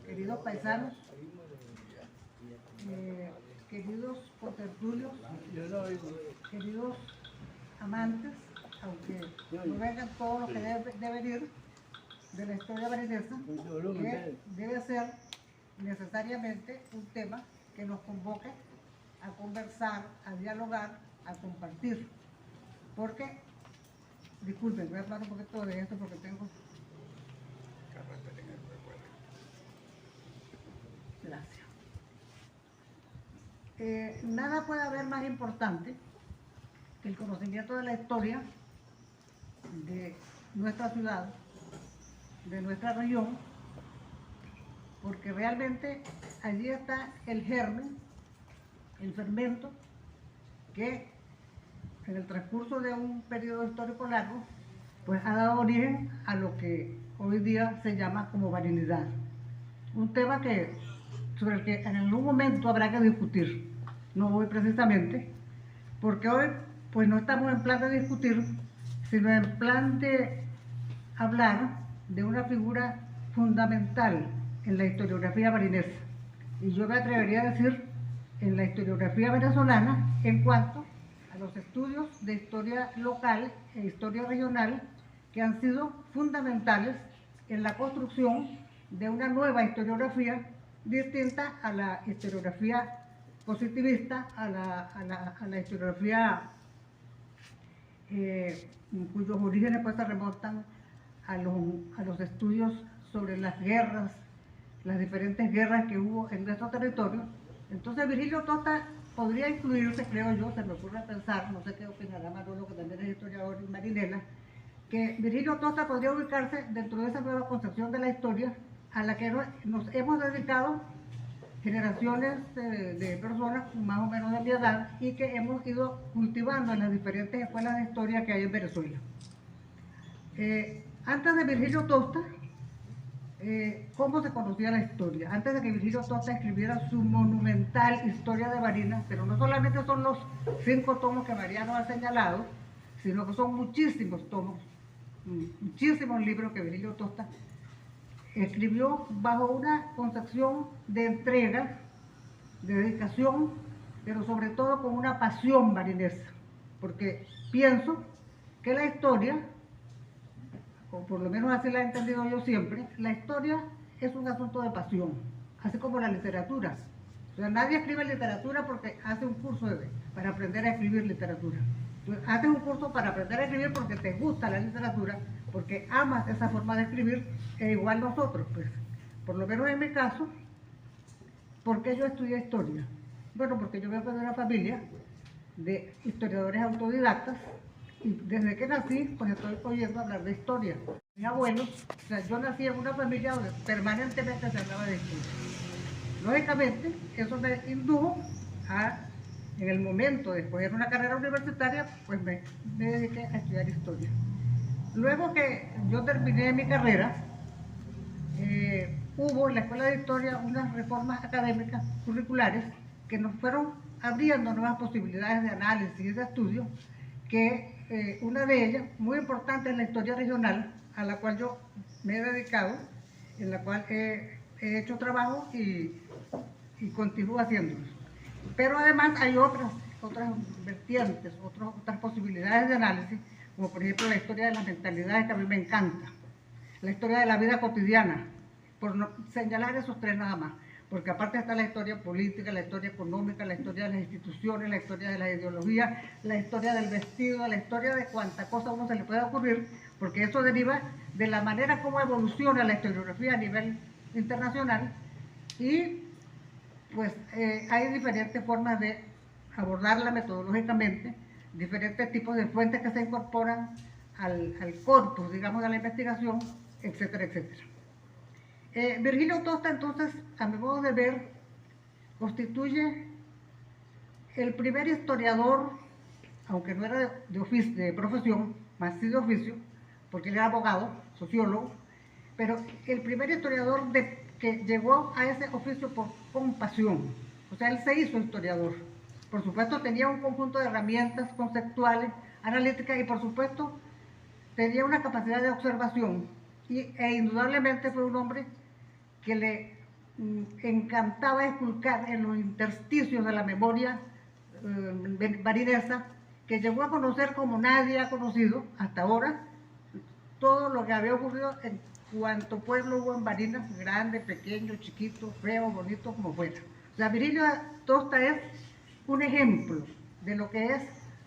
queridos paisanos, queridos contertulios, queridos amantes, aunque no vengan todos los que deben ir de la historia marinesa, que debe ser necesariamente un tema que nos convoque a conversar, a dialogar, a compartir. Porque, disculpen, voy a hablar un poquito de esto porque tengo... Gracias. Nada puede haber más importante que el conocimiento de la historia de nuestra ciudad, de nuestra región, porque realmente allí está el germen, el fermento, que en el transcurso de un periodo histórico largo, pues ha dado origen a lo que hoy día se llama como marinidad. Un tema sobre el que en algún momento habrá que discutir, no hoy precisamente, porque hoy pues no estamos en plan de discutir, sino en plan de hablar de una figura fundamental en la historiografía marinesa. Y yo me atrevería a decir en la historiografía venezolana en cuanto a los estudios de historia local e historia regional que han sido fundamentales en la construcción de una nueva historiografía distinta a la historiografía positivista, a la historiografía cuyos orígenes pues se remontan a los estudios sobre las guerras, las diferentes guerras que hubo en nuestro territorio. Entonces Virgilio Tosta podría incluirse, creo yo, se me ocurre pensar, no sé qué opinará Manolo, que también es historiador y marinela, que Virgilio Tosta podría ubicarse dentro de esa nueva concepción de la historia a la que nos hemos dedicado generaciones de personas más o menos de mi edad y que hemos ido cultivando en las diferentes escuelas de historia que hay en Venezuela. Antes de Virgilio Tosta, ¿cómo se conocía la historia? Antes de que Virgilio Tosta escribiera su monumental Historia de Barinas, pero no solamente son los 5 tomos que Mariano ha señalado, sino que son muchísimos tomos, muchísimos libros que Virgilio Tosta escribió bajo una concepción de entrega, de dedicación, pero sobre todo con una pasión marinesa, porque pienso que la historia, o por lo menos así la he entendido yo siempre, la historia es un asunto de pasión, así como la literatura. O sea, nadie escribe literatura porque hace un curso para aprender a escribir literatura. Tú haces un curso para aprender a escribir porque te gusta la literatura, porque amas esa forma de escribir, e igual nosotros, pues. Por lo menos en mi caso, ¿por qué yo estudié historia? Bueno, porque yo vengo de una familia de historiadores autodidactas y desde que nací, pues estoy oyendo hablar de historia. Mi abuelo, o sea, yo nací en una familia donde permanentemente se hablaba de historia. Lógicamente, eso me indujo en el momento de escoger una carrera universitaria, pues me dediqué a estudiar historia. Luego que yo terminé mi carrera, hubo en la Escuela de Historia unas reformas académicas curriculares que nos fueron abriendo nuevas posibilidades de análisis y de estudio, que una de ellas, muy importante, es la historia regional, a la cual yo me he dedicado, en la cual he hecho trabajo y continúo haciéndolo. Pero además hay otras vertientes, otras posibilidades de análisis, como por ejemplo la historia de las mentalidades, que a mí me encanta, la historia de la vida cotidiana, por no señalar esos 3 nada más, porque aparte está la historia política, la historia económica, la historia de las instituciones, la historia de la ideología, la historia del vestido, la historia de cuánta cosa a uno se le puede ocurrir, porque eso deriva de la manera como evoluciona la historiografía a nivel internacional, y pues hay diferentes formas de abordarla metodológicamente, diferentes tipos de fuentes que se incorporan al corpus, digamos, de la investigación, etcétera, etcétera. Virgilio Tosta, entonces, a mi modo de ver, constituye el primer historiador, aunque no era de profesión, más sí de oficio, porque él era abogado, sociólogo, pero el primer historiador que llegó a ese oficio por compasión. O sea, él se hizo historiador. Por supuesto, tenía un conjunto de herramientas conceptuales, analíticas, y por supuesto, tenía una capacidad de observación. E indudablemente fue un hombre que le encantaba esculcar en los intersticios de la memoria marinesa, que llegó a conocer como nadie ha conocido hasta ahora todo lo que había ocurrido en cuanto pueblo hubo en Barinas, grande, pequeño, chiquito, feo, bonito, como fuera. O sea, Virilio Tosta es un ejemplo de lo que es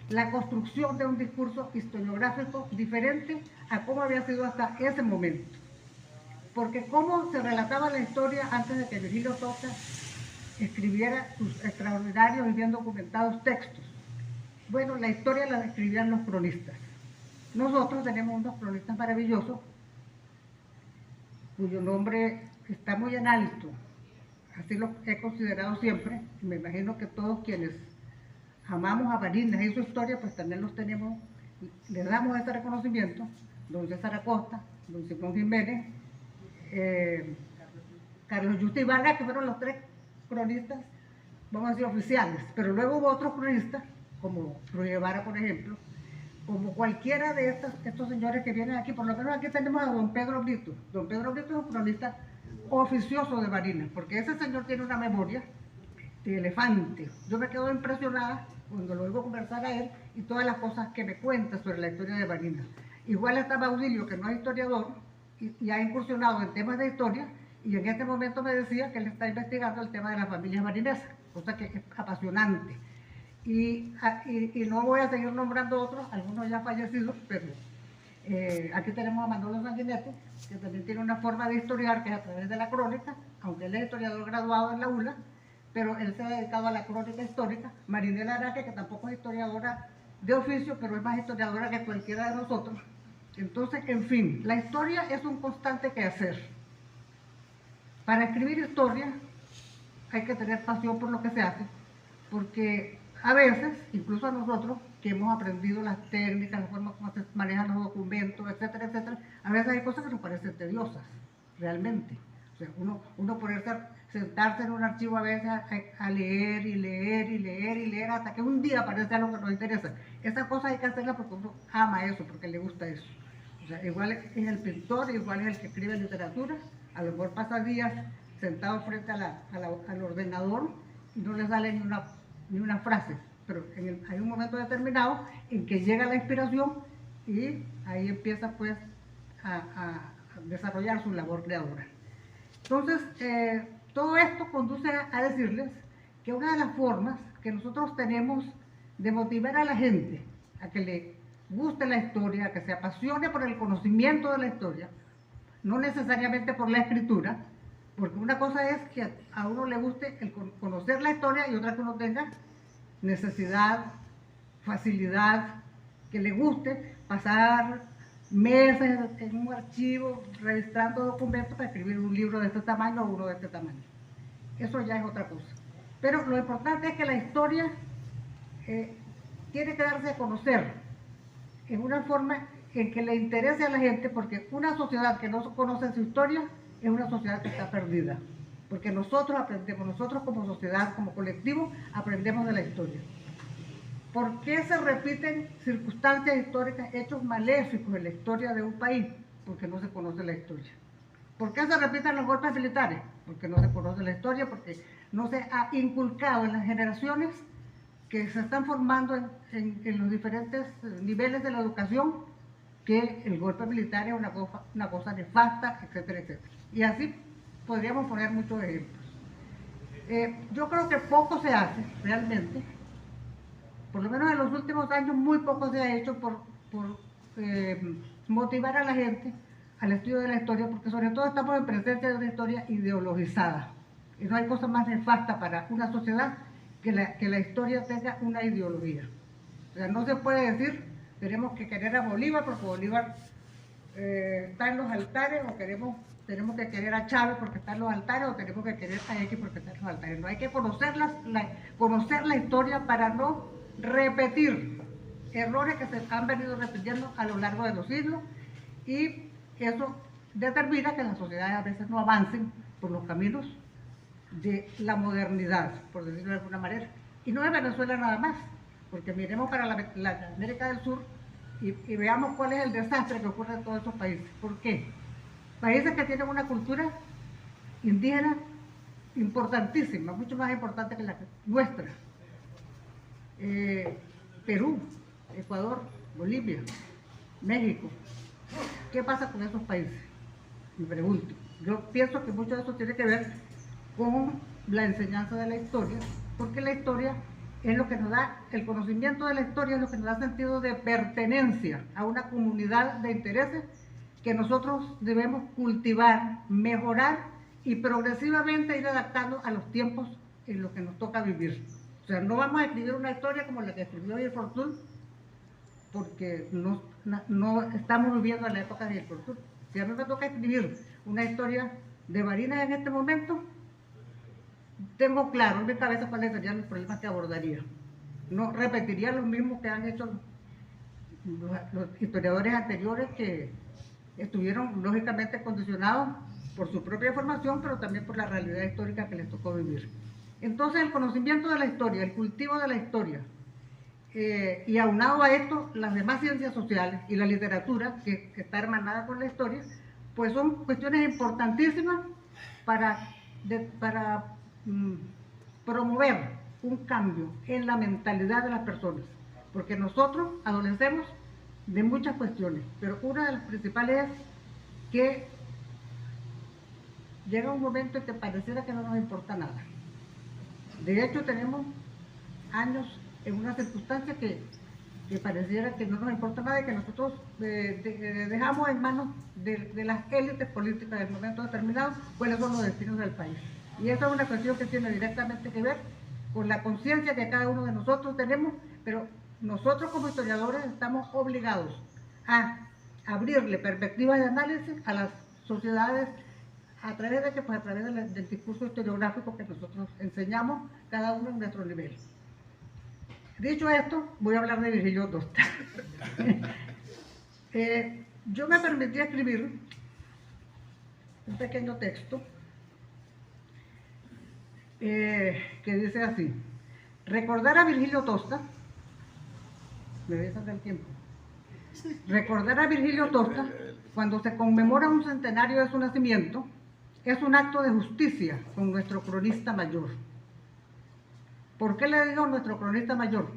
la construcción de un discurso historiográfico diferente a cómo había sido hasta ese momento. Porque cómo se relataba la historia antes de que Virgilio Tosta escribiera sus extraordinarios y bien documentados textos. Bueno, la historia la escribían los cronistas. Nosotros tenemos unos cronistas maravillosos cuyo nombre está muy en alto, así lo he considerado siempre, y me imagino que todos quienes amamos a Barinas y su historia, pues también los tenemos, les damos este reconocimiento, don César Acosta, don Simón Jiménez, Carlos Justo y Vargas, que fueron los tres cronistas, vamos a decir, oficiales, pero luego hubo otros cronistas, como Ruiz Guevara, por ejemplo, como cualquiera de estos señores que vienen aquí. Por lo menos aquí tenemos a don Pedro Brito. Don Pedro Brito es un cronista oficioso de Barinas, porque ese señor tiene una memoria de elefante. Yo me quedo impresionada cuando lo oigo conversar a él y todas las cosas que me cuenta sobre la historia de Barinas. Igual está Baudilio, que no es historiador y ha incursionado en temas de historia, y en este momento me decía que él está investigando el tema de las familias marinesas, cosa que es apasionante. Y no voy a seguir nombrando otros, algunos ya fallecidos, pero aquí tenemos a Manolo Sanguinetti, que también tiene una forma de historiar que es a través de la crónica, aunque él es historiador graduado en la ULA, pero él se ha dedicado a la crónica histórica. Marinela Araque, que tampoco es historiadora de oficio, pero es más historiadora que cualquiera de nosotros. Entonces, en fin, la historia es un constante quehacer. Para escribir historia hay que tener pasión por lo que se hace, porque a veces, incluso a nosotros, que hemos aprendido las técnicas, la forma como se manejan los documentos, etcétera, etcétera, a veces hay cosas que nos parecen tediosas, realmente. O sea, uno ponerse, sentarse en un archivo a veces a leer y leer y leer y leer hasta que un día aparece algo que nos interesa. Esa cosa hay que hacerla porque uno ama eso, porque le gusta eso. O sea, igual es el pintor, igual es el que escribe literatura, a lo mejor pasa días sentado frente al ordenador y no le sale ni una frase, pero hay un momento determinado en que llega la inspiración y ahí empieza pues a desarrollar su labor creadora. Entonces, todo esto conduce a decirles que una de las formas que nosotros tenemos de motivar a la gente a que le guste la historia, a que se apasione por el conocimiento de la historia, no necesariamente por la escritura, porque una cosa es que a uno le guste el conocer la historia y otra que uno tenga necesidad, facilidad, que le guste pasar meses en un archivo registrando documentos para escribir un libro de este tamaño o uno de este tamaño. Eso ya es otra cosa. Pero lo importante es que la historia tiene que darse a conocer en una forma en que le interese a la gente, porque una sociedad que no conoce su historia es una sociedad que está perdida, porque nosotros aprendemos, nosotros como sociedad, como colectivo, aprendemos de la historia. ¿Por qué se repiten circunstancias históricas, hechos maléficos en la historia de un país? Porque no se conoce la historia. ¿Por qué se repiten los golpes militares? Porque no se conoce la historia, porque no se ha inculcado en las generaciones que se están formando en los diferentes niveles de la educación que el golpe militar es una cosa nefasta, etcétera, etcétera. Y así podríamos poner muchos ejemplos. Yo creo que poco se hace realmente, por lo menos en los últimos años muy poco se ha hecho por motivar a la gente al estudio de la historia, porque sobre todo estamos en presencia de una historia ideologizada. Y no hay cosa más nefasta para una sociedad que la historia tenga una ideología. O sea, no se puede decir tenemos que querer a Bolívar porque Bolívar está en los altares, o tenemos que querer a Chávez porque está en los altares, o tenemos que querer a X porque está en los altares. No, hay que conocer la historia para no repetir errores que se han venido repitiendo a lo largo de los siglos, y eso determina que las sociedades a veces no avancen por los caminos de la modernidad, por decirlo de alguna manera. Y no es Venezuela nada más, porque miremos para la América del Sur y veamos cuál es el desastre que ocurre en todos esos países. ¿Por qué? Países que tienen una cultura indígenas importantísimas, mucho más importantes que la nuestra. Perú, Ecuador, Bolivia, México. ¿Qué pasa con esos países? Me pregunto. Yo pienso que mucho de eso tiene que ver con la enseñanza de la historia, porque la historia es lo que nos da, el conocimiento de la historia es lo que nos da sentido de pertenencia a una comunidad de intereses que nosotros debemos cultivar, mejorar y progresivamente ir adaptando a los tiempos en los que nos toca vivir. O sea, no vamos a escribir una historia como la que escribió Gilles Fortuny, porque no estamos viviendo en la época de Gilles Fortuny. Si a mí me toca escribir una historia de Barinas en este momento, tengo claro en mi cabeza cuáles serían los problemas que abordaría. No repetiría los mismos que han hecho los historiadores anteriores, que estuvieron lógicamente condicionados por su propia formación, pero también por la realidad histórica que les tocó vivir. Entonces, el conocimiento de la historia, el cultivo de la historia, y aunado a esto, las demás ciencias sociales y la literatura, que está hermanada con la historia, pues son cuestiones importantísimas para promover un cambio en la mentalidad de las personas, porque nosotros adolecemos de muchas cuestiones, pero una de las principales es que llega un momento en que pareciera que no nos importa nada. De hecho, tenemos años en una circunstancia que pareciera que no nos importa nada y que nosotros dejamos en manos de las élites políticas del momento determinado cuáles son los destinos del país. Y esa es una cuestión que tiene directamente que ver con la conciencia que cada uno de nosotros tenemos, pero nosotros como historiadores estamos obligados a abrirle perspectivas de análisis a las sociedades a través de pues, a través del discurso historiográfico que nosotros enseñamos cada uno en nuestro nivel. Dicho esto, voy a hablar de Virgilio Tosta. Yo me permití escribir un pequeño texto que dice así: recordar a Virgilio Tosta, me voy a sacar el tiempo, recordar a Virgilio Tosta cuando se conmemora un centenario de su nacimiento es un acto de justicia con nuestro cronista mayor. ¿Por qué le digo nuestro cronista mayor?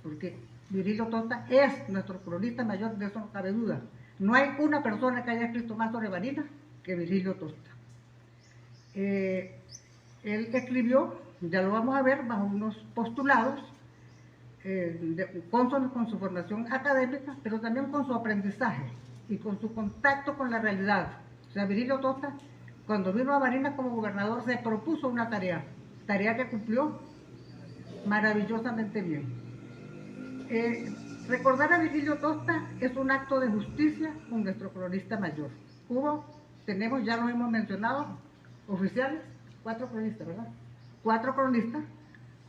Porque Virgilio Tosta es nuestro cronista mayor, de eso no cabe duda. No hay una persona que haya escrito más sobre Barinas que Virgilio Tosta. Él escribió, ya lo vamos a ver, bajo unos postulados, consonos con su formación académica, pero también con su aprendizaje y con su contacto con la realidad. O sea, Virgilio Tosta, cuando vino a Barinas como gobernador, se propuso una tarea que cumplió maravillosamente bien. Recordar a Virgilio Tosta es un acto de justicia con nuestro cronista mayor. Tenemos, ya lo hemos mencionado, oficiales, 4 cronistas, ¿verdad? 4 cronistas,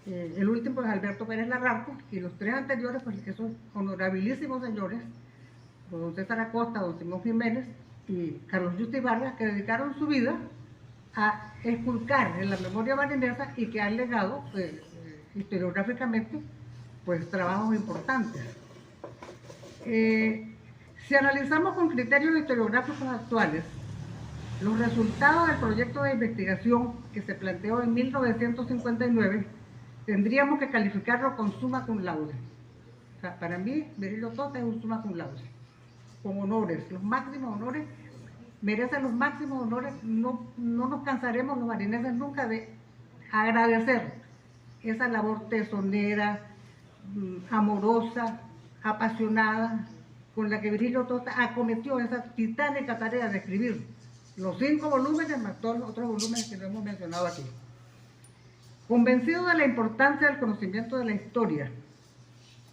el último es Alberto Pérez Larrarco, y los 3 anteriores, pues esos honorabilísimos señores, don César Acosta, don Simón Jiménez y Carlos Justi Vargas, que dedicaron su vida a esculcar en la memoria barinesa y que han legado historiográficamente pues trabajos importantes. Si analizamos con criterios historiográficos actuales los resultados del proyecto de investigación que se planteó en 1959, tendríamos que calificarlo con summa cum laude. O sea, para mí, Virgilio Tosta es un summa cum laude, con honores, los máximos honores, merece los máximos honores. No nos cansaremos los barineses nunca de agradecer esa labor tesonera, amorosa, apasionada, con la que Virgilio Tosta acometió esa titánica tarea de escribir los 5 volúmenes, más todos los otros volúmenes que no hemos mencionado aquí. Convencido de la importancia del conocimiento de la historia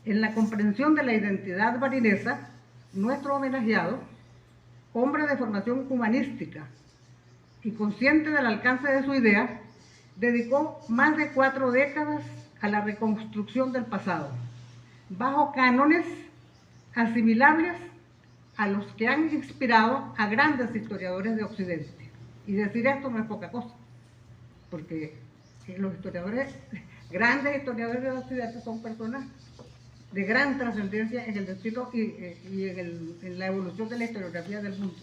en la comprensión de la identidad barinesa, nuestro homenajeado, hombre de formación humanística y consciente del alcance de su idea, dedicó más de 4 décadas a la reconstrucción del pasado, bajo cánones asimilables a los que han inspirado a grandes historiadores de Occidente. Y decir esto no es poca cosa, porque los historiadores, grandes historiadores de Occidente, son personas de gran trascendencia en el destino y en la evolución de la historiografía del mundo.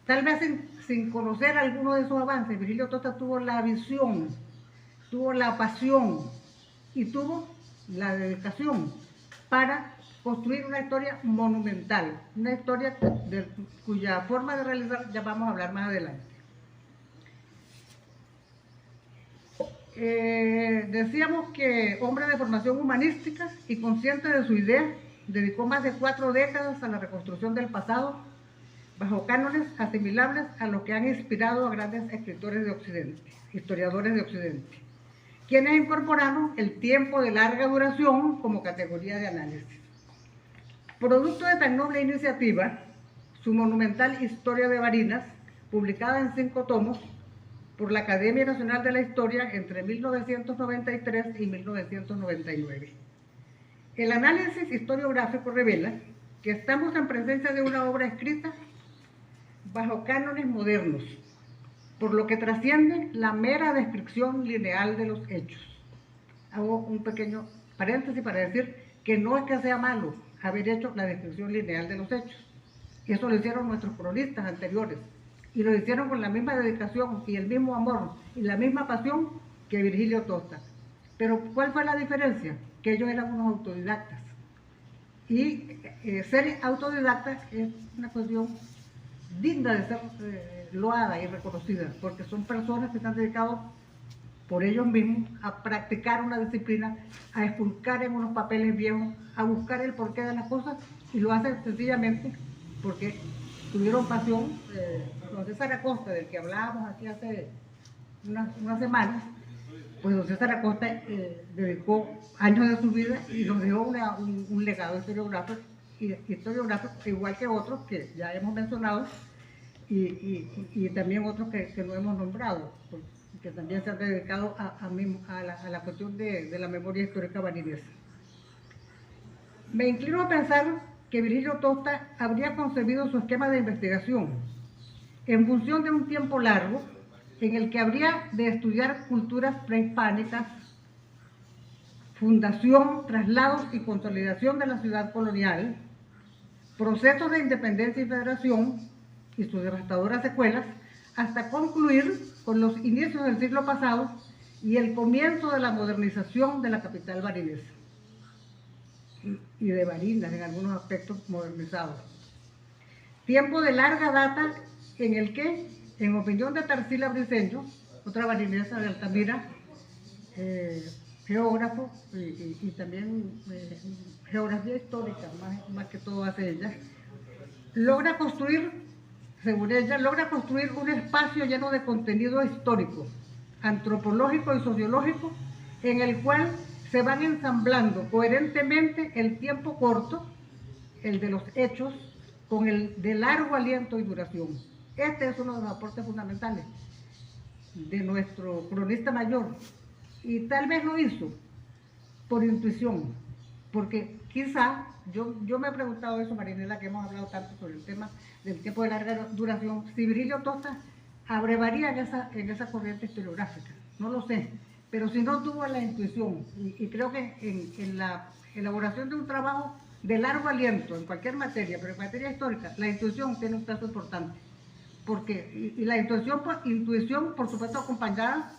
tal vez sin conocer alguno de esos avances, Virgilio Tosta tuvo la visión, tuvo la pasión y tuvo la dedicación para construir una historia monumental, una historia cuya forma de realizar ya vamos a hablar más adelante. Decíamos que hombre de formación humanística y consciente de su idea, dedicó más de 4 décadas a la reconstrucción del pasado, bajo cánones asimilables a lo que han inspirado a grandes escritores de Occidente, historiadores de Occidente, quienes incorporaron el tiempo de larga duración como categoría de análisis. Producto de tan noble iniciativa, su monumental Historia de Barinas, publicada en 5 tomos por la Academia Nacional de la Historia entre 1993 y 1999. El análisis historiográfico revela que estamos en presencia de una obra escrita bajo cánones modernos, por lo que trasciende la mera descripción lineal de los hechos. Hago un pequeño paréntesis para decir que no es que sea malo haber hecho la descripción lineal de los hechos. Eso lo hicieron nuestros cronistas anteriores, y lo hicieron con la misma dedicación y el mismo amor y la misma pasión que Virgilio Tosta. Pero ¿cuál fue la diferencia? Que ellos eran unos autodidactas. Y ser autodidactas es una cuestión digna de ser loada y reconocida, porque son personas que se han dedicado por ellos mismos a practicar una disciplina, a esculcar en unos papeles viejos, a buscar el porqué de las cosas, y lo hacen sencillamente porque tuvieron pasión. Don César Acosta, del que hablábamos aquí hace unas semanas, pues don César Acosta dedicó años de su vida y nos dejó un legado historiográfico, igual que otros que ya hemos mencionado, y también otros que no hemos nombrado, que también se han dedicado a la cuestión de la memoria histórica barinesa. Me inclino a pensar que Virgilio Tosta habría concebido su esquema de investigación en función de un tiempo largo en el que habría de estudiar culturas prehispánicas, fundación, traslados y consolidación de la ciudad colonial, procesos de independencia y federación y sus devastadoras secuelas, hasta concluir con los inicios del siglo pasado y el comienzo de la modernización de la capital barinesa y de Barinas en algunos aspectos modernizados. Tiempo de larga data en el que, en opinión de Tarsila Briceño, otra barinesa de Altamira, geógrafo y también geografía histórica, más que todo hace ella, logra construir, según ella, un espacio lleno de contenido histórico, antropológico y sociológico, en el cual se van ensamblando coherentemente el tiempo corto, el de los hechos, con el de largo aliento y duración. Este es uno de los aportes fundamentales de nuestro cronista mayor, y tal vez lo hizo por intuición, porque quizá, yo me he preguntado eso, Marinela, que hemos hablado tanto sobre el tema del tiempo de larga duración, si Virgilio Tosta abrevaría en esa corriente historiográfica, no lo sé, pero si no tuvo la intuición, y creo que en la elaboración de un trabajo de largo aliento, en cualquier materia, pero en materia histórica, la intuición tiene un peso importante, porque, y la intuición, por supuesto, acompañada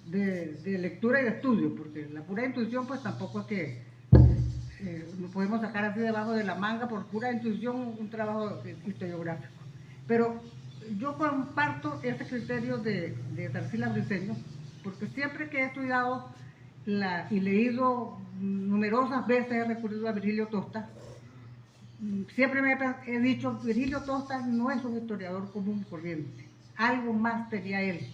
de lectura y de estudio, porque la pura intuición, pues tampoco es que nos podemos sacar así debajo de la manga por pura intuición un trabajo historiográfico. Pero yo comparto ese criterio de Tarsila Briceño, porque siempre que he estudiado y leído numerosas veces, he recurrido a Virgilio Tosta, siempre me he dicho, Virgilio Tosta no es un historiador común y corriente, algo más tenía él.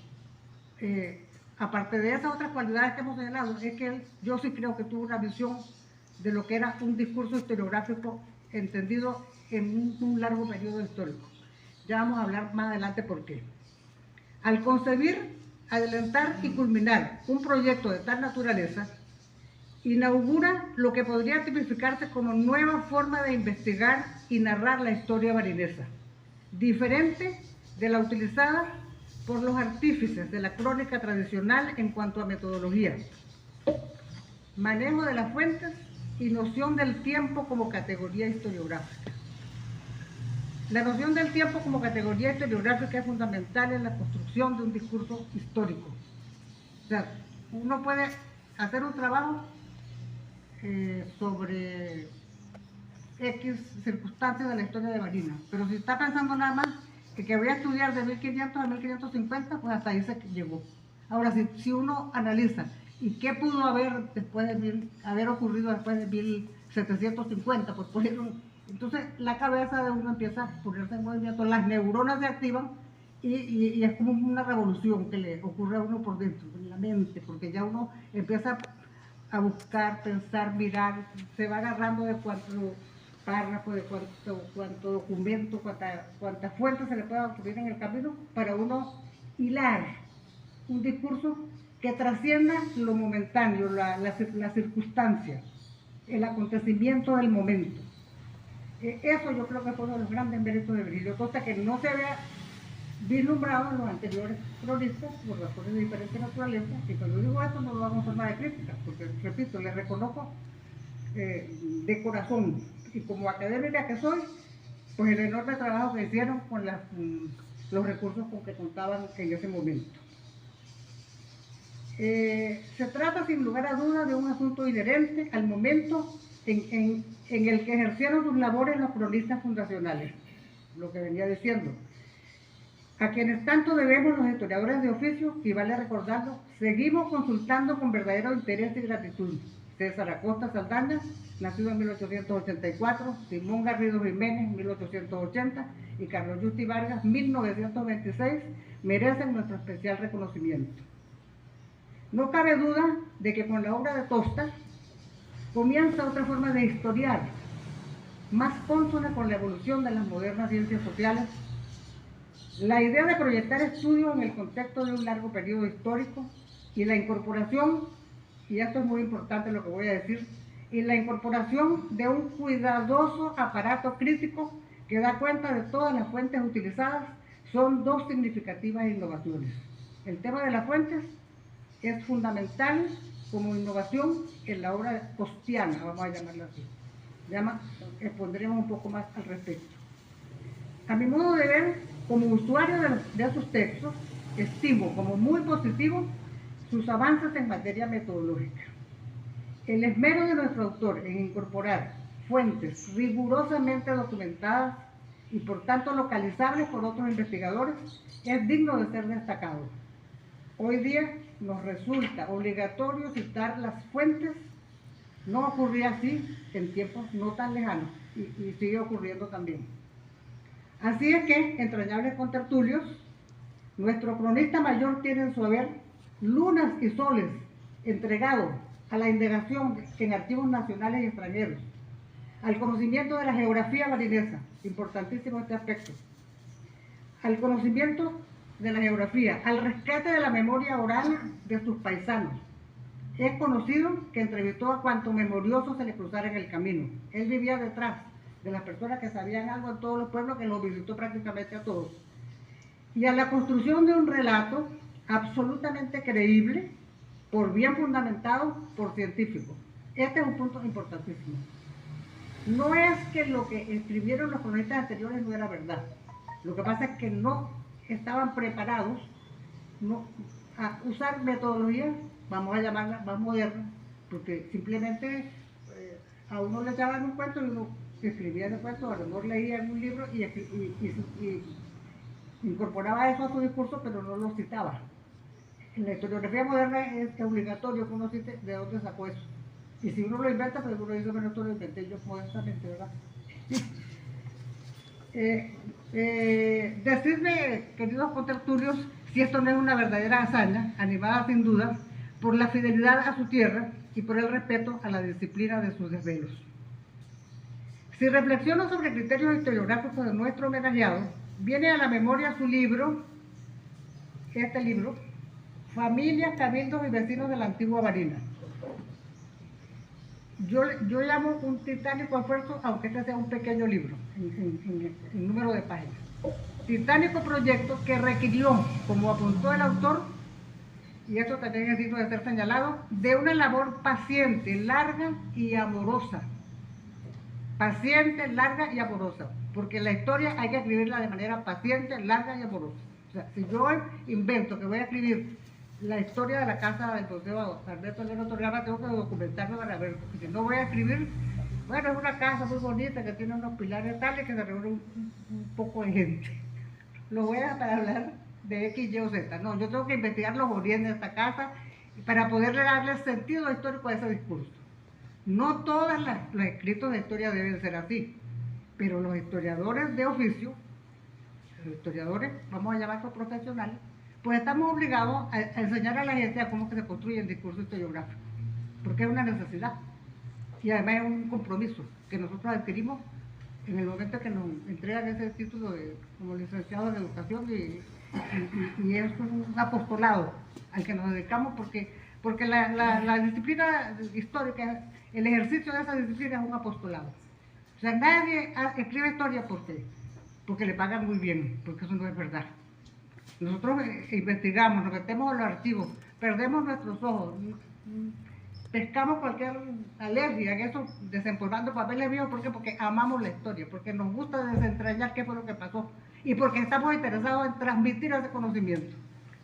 Aparte de esas otras cualidades que hemos señalado, es que yo sí creo que tuvo una visión de lo que era un discurso historiográfico entendido en un largo periodo histórico. Ya vamos a hablar más adelante por qué. Al concebir, adelantar y culminar un proyecto de tal naturaleza, inaugura lo que podría tipificarse como nueva forma de investigar y narrar la historia barinesa, diferente de la utilizada por los artífices de la crónica tradicional en cuanto a metodología, manejo de las fuentes y noción del tiempo como categoría historiográfica. La noción del tiempo como categoría historiográfica es fundamental en la construcción de un discurso histórico. O sea, uno puede hacer un trabajo sobre X circunstancias de la historia de Barinas, pero si está pensando nada más que voy a estudiar de 1500 a 1550, pues hasta ahí se llegó. Ahora, si uno analiza y qué pudo haber haber ocurrido después de 1750, pues entonces la cabeza de uno empieza a ponerse en movimiento, las neuronas se activan y es como una revolución que le ocurre a uno por dentro, en la mente, porque ya uno empieza a buscar, pensar, mirar, se va agarrando de cuánto párrafo, de cuánto documento, cuántas fuentes se le pueda ocurrir en el camino para uno hilar un discurso que trascienda lo momentáneo, la circunstancia, el acontecimiento del momento. Eso yo creo que fue uno de los grandes méritos de Virgilio Costa, que no se había vislumbrado en los anteriores cronistas por razones de diferente naturaleza, y cuando digo esto no lo hago en forma de crítica, porque repito, le reconozco de corazón, y como académica que soy, pues el enorme trabajo que hicieron con los recursos con que contaban en ese momento. Se trata sin lugar a dudas de un asunto inherente al momento en el que ejercieron sus labores los cronistas fundacionales, lo que venía diciendo, a quienes tanto debemos los historiadores de oficio, y vale recordarlo, seguimos consultando con verdadero interés y gratitud. César Acosta Saldaña, nacido en 1884, Simón Garrido Jiménez, 1880, y Carlos Yusti Vargas, 1926, merecen nuestro especial reconocimiento. No cabe duda de que con la obra de Costa comienza otra forma de historiar, más consona con la evolución de las modernas ciencias sociales. La idea de proyectar estudios en el contexto de un largo periodo histórico y la incorporación, y esto es muy importante lo que voy a decir, y la incorporación de un cuidadoso aparato crítico que da cuenta de todas las fuentes utilizadas, son dos significativas innovaciones. El tema de las fuentes es fundamental como innovación en la obra costiana, vamos a llamarla así. Expondremos un poco más al respecto. A mi modo de ver, como usuario de esos textos, estimo como muy positivo sus avances en materia metodológica. El esmero de nuestro autor en incorporar fuentes rigurosamente documentadas y por tanto localizables por otros investigadores es digno de ser destacado. Hoy día nos resulta obligatorio citar las fuentes. No ocurría así en tiempos no tan lejanos y sigue ocurriendo también. Así es que, entrañables contertulios, nuestro cronista mayor tiene en su haber lunas y soles entregados a la indagación en archivos nacionales y extranjeros, al conocimiento de la geografía barinesa, importantísimo este aspecto, al conocimiento de la geografía, al rescate de la memoria oral de sus paisanos. Es conocido que entrevistó a cuanto memorioso se le cruzara en el camino. Él vivía detrás de las personas que sabían algo en todos los pueblos, que los visitó prácticamente a todos. Y a la construcción de un relato absolutamente creíble, por bien fundamentado, por científicos. Este es un punto importantísimo. No es que lo que escribieron los cronistas anteriores no era verdad. Lo que pasa es que no estaban preparados a usar metodologías, vamos a llamarlas más modernas, porque simplemente a uno le echaban un cuento y uno escribía ese cuento, a lo mejor leía en un libro y incorporaba eso a su discurso, pero no lo citaba. En la historiografía moderna es obligatorio que uno cite de dónde sacó eso. Y si uno lo inventa, pues uno dice, bueno, esto lo inventé yo modestamente, ¿verdad? Decidme, queridos contertulios, si esto no es una verdadera hazaña, animada sin duda por la fidelidad a su tierra y por el respeto a la disciplina de sus desvelos. Si reflexiono sobre criterios historiográficos de nuestro homenajeado, viene a la memoria su libro, este libro, Familias, Cabildos y Vecinos de la Antigua Barinas. Yo llamo un titánico esfuerzo, aunque este sea un pequeño libro, en número de páginas. Titánico proyecto que requirió, como apuntó el autor, y esto también es digno de ser señalado, de una labor paciente, larga y amorosa. Paciente, larga y amorosa. porque la historia hay que escribirla de manera paciente, larga y amorosa. O sea, si yo invento que voy a escribir la historia de la casa del Museo Alberto Eleno Torrealba, tengo que documentarme para ver, porque si no voy a escribir, bueno, es una casa muy bonita que tiene unos pilares tales que se reúne un poco de gente. Lo voy a para hablar de X, Y o Z. No, yo tengo que investigar los orígenes de esta casa para poderle darle sentido histórico a ese discurso. No todos los escritos de historia deben ser así, pero los historiadores de oficio, los historiadores, vamos a llamarlos profesionales, pues estamos obligados a enseñar a la gente a cómo se construye el discurso historiográfico, porque es una necesidad y además es un compromiso que nosotros adquirimos en el momento que nos entregan ese título como licenciado en educación y es un apostolado al que nos dedicamos porque la disciplina histórica, el ejercicio de esa disciplina es un apostolado. O sea, nadie escribe historia porque le pagan muy bien, porque eso no es verdad. Nosotros investigamos, nos metemos en los archivos, perdemos nuestros ojos, pescamos cualquier alergia en eso, desempolvando papeles viejos. ¿Por qué? Porque amamos la historia, porque nos gusta desentrañar qué fue lo que pasó y porque estamos interesados en transmitir ese conocimiento.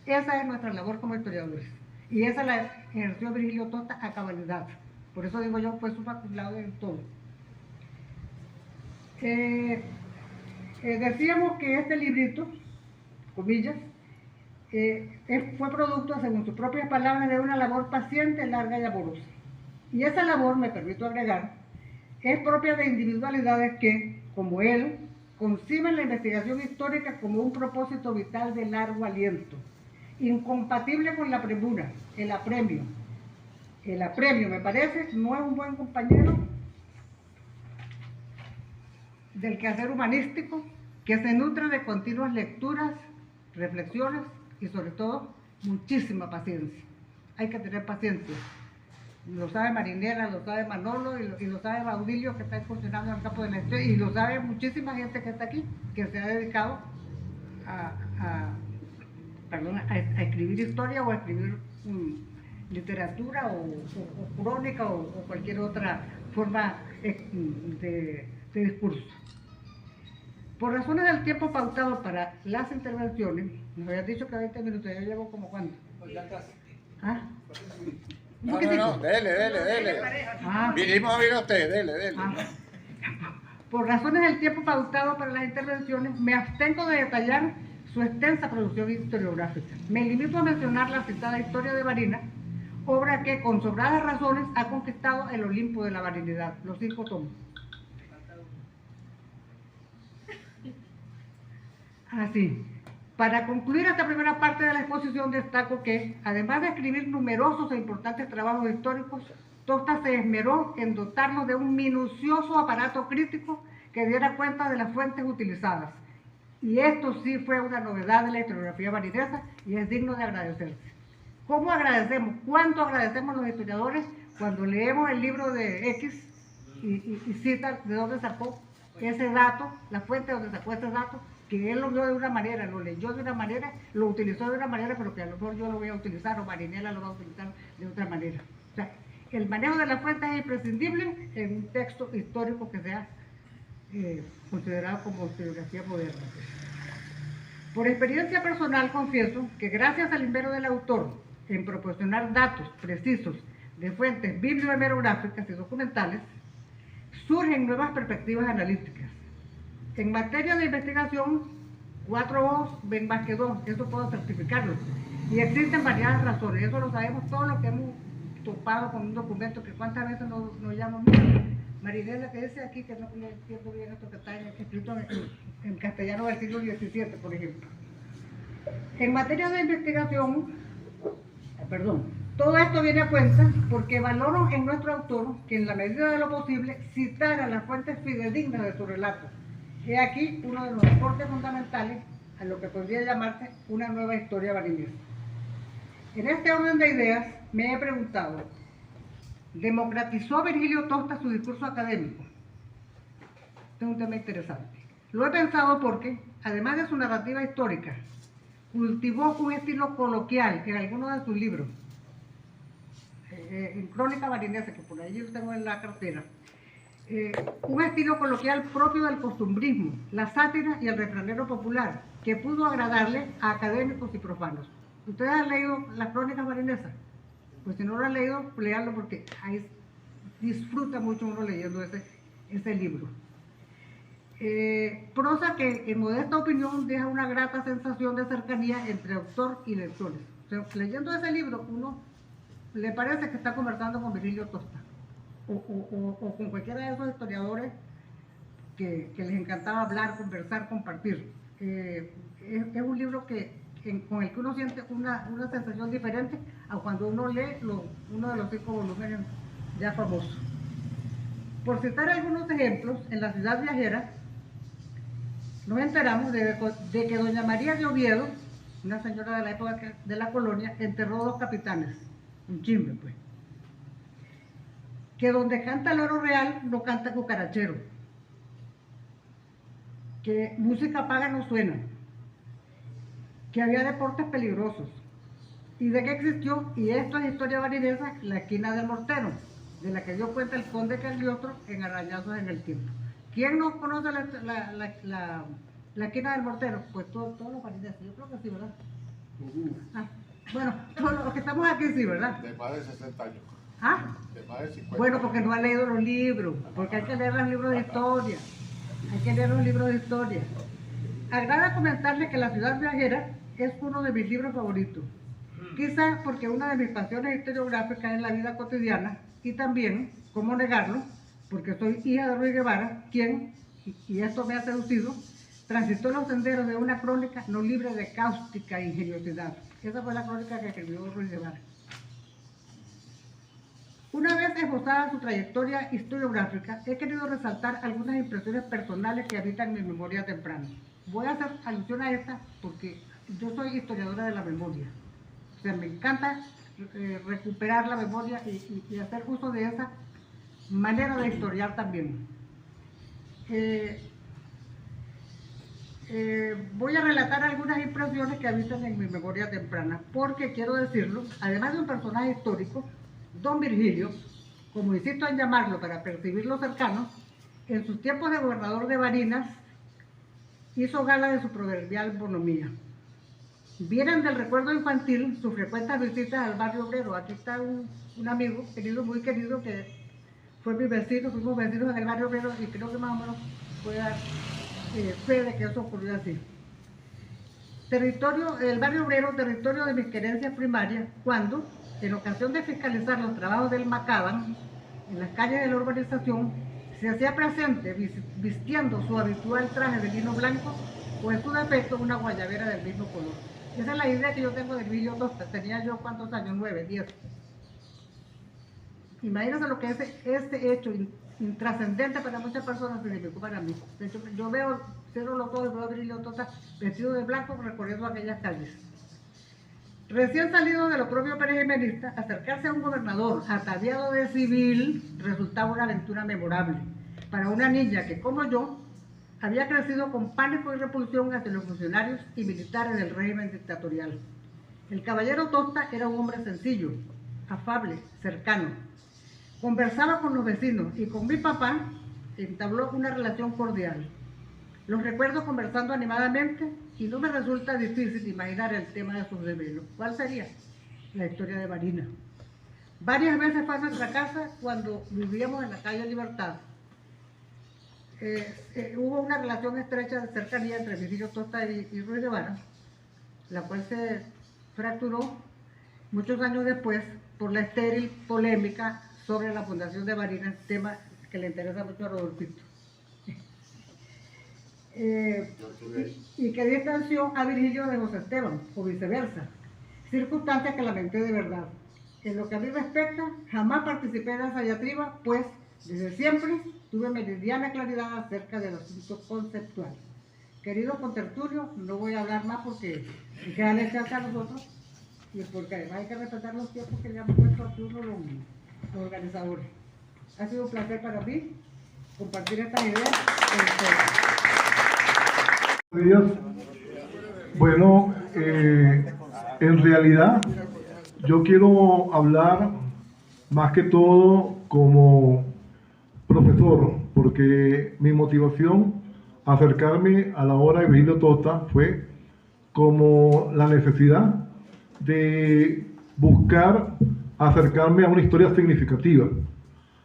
Esa es nuestra labor como historiadores y esa la ejerció Virgilio Tosta a cabalidad. Por eso digo yo, fue su facultad en todo. Decíamos que este librito, comillas, fue producto, según sus propias palabras, de una labor paciente, larga y amorosa. Y esa labor, me permito agregar, es propia de individualidades que, como él, conciben la investigación histórica como un propósito vital de largo aliento, incompatible con la premura, el apremio. El apremio, me parece, no es un buen compañero del quehacer humanístico que se nutre de continuas lecturas, reflexiones y sobre todo muchísima paciencia. Hay que tener paciencia. Lo sabe Marinela, lo sabe Manolo y lo sabe Baudilio, que está funcionando en el campo de la historia, y lo sabe muchísima gente que está aquí, que se ha dedicado a escribir historia o a escribir literatura o crónica o cualquier otra forma de discurso. Por razones del tiempo pautado para las intervenciones, nos habían dicho que 20 minutos, yo llevo como cuánto. Ya casi. ¿Ah? No, dele. Vinimos a ver a usted, dele. Por razones del tiempo pautado para las intervenciones, me abstengo de detallar su extensa producción historiográfica. Me limito a mencionar la citada Historia de Varina, obra que con sobradas razones ha conquistado el Olimpo de la varinidad, los 5 tomos. Así, para concluir esta primera parte de la exposición, destaco que, además de escribir numerosos e importantes trabajos históricos, Tosta se esmeró en dotarnos de un minucioso aparato crítico que diera cuenta de las fuentes utilizadas. Y esto sí fue una novedad de la historiografía varinesa y es digno de agradecerse. ¿Cómo agradecemos? ¿Cuánto agradecemos los historiadores cuando leemos el libro de X y cita de dónde sacó ese dato, la fuente donde sacó ese dato, que él lo vio de una manera, lo leyó de una manera, lo utilizó de una manera, pero que a lo mejor yo lo voy a utilizar o Marinela lo va a utilizar de otra manera? O sea, el manejo de la fuente es imprescindible en un texto histórico que sea considerado como historiografía moderna. Por experiencia personal confieso que gracias al esmero del autor en proporcionar datos precisos de fuentes bibliohemerográficas y documentales, surgen nuevas perspectivas analíticas. En materia de investigación, 4 ojos ven más que 2, eso puedo certificarlo. Y existen variadas razones, eso lo sabemos todos los que hemos topado con un documento que cuántas veces nos llaman. Marinela, que dice aquí que no entiendo bien esto que está escrito en castellano del siglo XVII, por ejemplo. En materia de investigación, todo esto viene a cuenta porque valoro en nuestro autor que en la medida de lo posible citara las fuentes fidedignas de su relato. He aquí uno de los aportes fundamentales a lo que podría llamarse una nueva historia varinesa. En este orden de ideas me he preguntado, ¿democratizó Virgilio Tosta su discurso académico? Este es un tema interesante. Lo he pensado porque, además de su narrativa histórica, cultivó un estilo coloquial en algunos de sus libros. En Crónica Varinesa, que por ahí yo tengo en la cartera, un estilo coloquial propio del costumbrismo, la sátira y el refranero popular, que pudo agradarle a académicos y profanos. ¿Ustedes han leído las crónicas marinesas? Pues si no lo han leído, léanlo porque ahí disfruta mucho uno leyendo ese libro. Prosa que, en modesta opinión, deja una grata sensación de cercanía entre autor y lectores. O sea, leyendo ese libro, uno le parece que está conversando con Virgilio Tosta o con cualquiera de esos historiadores que les encantaba hablar, conversar, compartir. Es un libro con el que uno siente una sensación diferente a cuando uno lee uno de los 5 volúmenes ya famosos. Por citar algunos ejemplos, en La ciudad viajera nos enteramos de que doña María de Oviedo, una señora de la época de la colonia, enterró 2 capitanes, un chimbe pues. Que donde canta el oro real no canta cucarachero, que música paga no suena, que había deportes peligrosos, y de que existió, y esto es historia marinesa, la esquina del Mortero, de la que dio cuenta el conde Cagliostro en Arañazos en el tiempo. ¿Quién no conoce la esquina del Mortero? Pues todos los marineses, yo creo que sí, ¿verdad? Bueno, todos los que estamos aquí sí, ¿verdad? De más de 60 años. ¿Ah? De más de 50. Bueno, porque no ha leído los libros, porque hay que leer los libros de historia. Hay que leer los libros de historia. Agrada comentarles que La ciudad viajera es uno de mis libros favoritos. Quizás porque una de mis pasiones historiográficas es la vida cotidiana y también, ¿cómo negarlo?, porque soy hija de Ruy Guevara, quien, y esto me ha seducido, transitó los senderos de una crónica no libre de cáustica e ingeniosidad. Esa fue la crónica que escribió Ruy Guevara. Una vez esbozada su trayectoria historiográfica, he querido resaltar algunas impresiones personales que habitan mi memoria temprana. Voy a hacer alusión a esta porque yo soy historiadora de la memoria. O sea, me encanta recuperar la memoria y hacer uso de esa manera de historiar también. Voy a relatar algunas impresiones que habitan en mi memoria temprana, porque quiero decirlo, además de un personaje histórico, don Virgilio, como insisto en llamarlo para percibirlo cercano, en sus tiempos de gobernador de Barinas, hizo gala de su proverbial bonomía. Vienen del recuerdo infantil sus frecuentes visitas al barrio obrero. Aquí está un amigo querido, muy querido, que fue mi vecino, fuimos vecinos en el barrio obrero y creo que más o menos puede dar fe de que eso ocurrió así. El barrio obrero, territorio de mis querencias primarias, cuando, en ocasión de fiscalizar los trabajos del Macadam, en las calles de la urbanización, se hacía presente vistiendo su habitual traje de lino blanco o en su defecto una guayabera del mismo color. Esa es la idea que yo tengo de Virgilio Tosta. Tenía yo, ¿cuántos años? 9, 10. Imagínense lo que es este hecho intrascendente para muchas personas, significó para mí. De hecho, yo cierro los ojos y veo a Virgilio Tosta vestido de blanco recorriendo aquellas calles. Recién salido de lo propio perejimenista, acercarse a un gobernador ataviado de civil resultaba una aventura memorable para una niña que, como yo, había crecido con pánico y repulsión hacia los funcionarios y militares del régimen dictatorial. El caballero Tosta era un hombre sencillo, afable, cercano. Conversaba con los vecinos y con mi papá entabló una relación cordial. Los recuerdo conversando animadamente y no me resulta difícil imaginar el tema de sus desvelos. ¿Cuál sería? La historia de Barinas. Varias veces fue a nuestra casa cuando vivíamos en la calle Libertad. Hubo una relación estrecha de cercanía entre Virgilio Tosta y Ruy Guevara, la cual se fracturó muchos años después por la estéril polémica sobre la fundación de Barinas, tema que le interesa mucho a Rodolfito. Y que distanció a Virgilio de José Esteban, o viceversa, circunstancia que lamenté de verdad. En lo que a mí respecta, jamás participé en esa diatriba, pues desde siempre tuve meridiana claridad acerca del asunto conceptual. Querido contertulio, no voy a hablar más porque hay que darle chance a nosotros y porque además hay que respetar los tiempos que le han puesto aquí uno los organizadores. Ha sido un placer para mí compartir estas ideas con ustedes. Bueno, en realidad yo quiero hablar más que todo como profesor, porque mi motivación a acercarme a la obra de Virgilio Tosta fue como la necesidad de buscar acercarme a una historia significativa,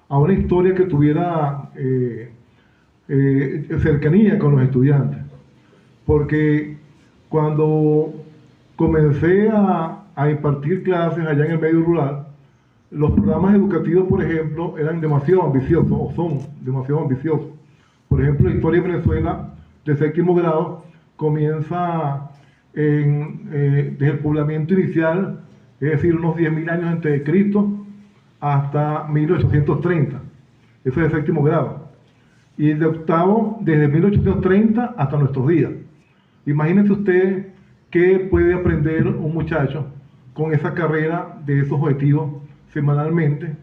a una historia que tuviera cercanía con los estudiantes. Porque cuando comencé a impartir clases allá en el medio rural, los programas educativos, por ejemplo, eran demasiado ambiciosos, o son demasiado ambiciosos. Por ejemplo, la historia de Venezuela de séptimo grado comienza desde el poblamiento inicial, es decir, unos 10.000 años antes de Cristo, hasta 1830. Eso es de séptimo grado. Y de octavo, desde 1830 hasta nuestros días. Imagínense ustedes qué puede aprender un muchacho con esa carrera de esos objetivos semanalmente,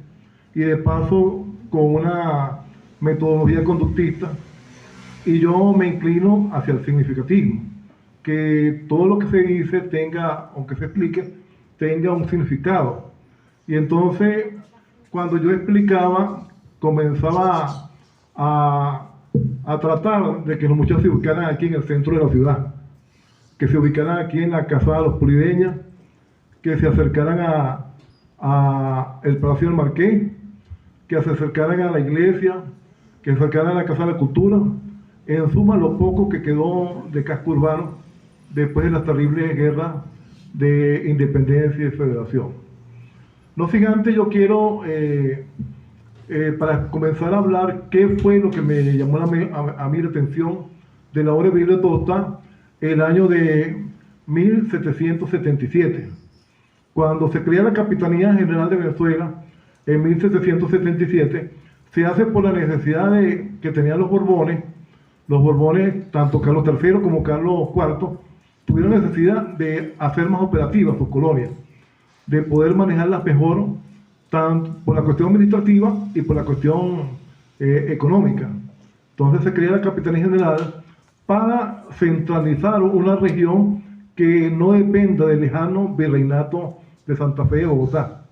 y de paso con una metodología conductista. Y yo me inclino hacia el significativismo, que todo lo que se dice tenga, aunque se explique, tenga un significado. Y entonces, cuando yo explicaba, comenzaba a tratar de que los muchachos se ubicaran aquí en el centro de la ciudad, que se ubicaran aquí en la Casa de los Pulideñas, que se acercaran a el Palacio del Marqués, que se acercaran a la iglesia, que se acercaran a la Casa de la Cultura, en suma lo poco que quedó de casco urbano después de las terribles guerras de independencia y federación. No sin antes, yo quiero, para comenzar a hablar, qué fue lo que me llamó a mí la atención de la obra de Virgilio Tosta el año de 1777. Cuando se crea la Capitanía General de Venezuela, en 1777, se hace por la necesidad que tenían los Borbones. Los Borbones, tanto Carlos III como Carlos IV, tuvieron necesidad de hacer más operativas sus colonias, de poder manejarlas mejor, tanto por la cuestión administrativa y por la cuestión económica. Entonces se crea la Capitanía General para centralizar una región que no dependa del lejano virreinato de Santa Fe de Bogotá.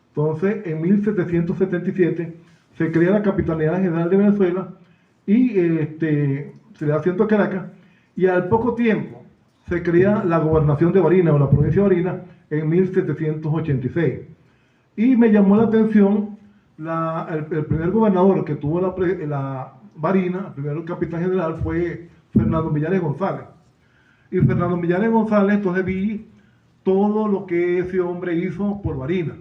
Entonces, en 1777 se crea la Capitanía General de Venezuela y se le da asiento a Caracas, y al poco tiempo se crea la gobernación de Barinas, o la provincia de Barinas, en 1786. Y me llamó la atención el primer gobernador que tuvo la Barinas, el primer capitán general, fue Fernando Millares González. Y Fernando Millares González, entonces vi todo lo que ese hombre hizo por Barinas.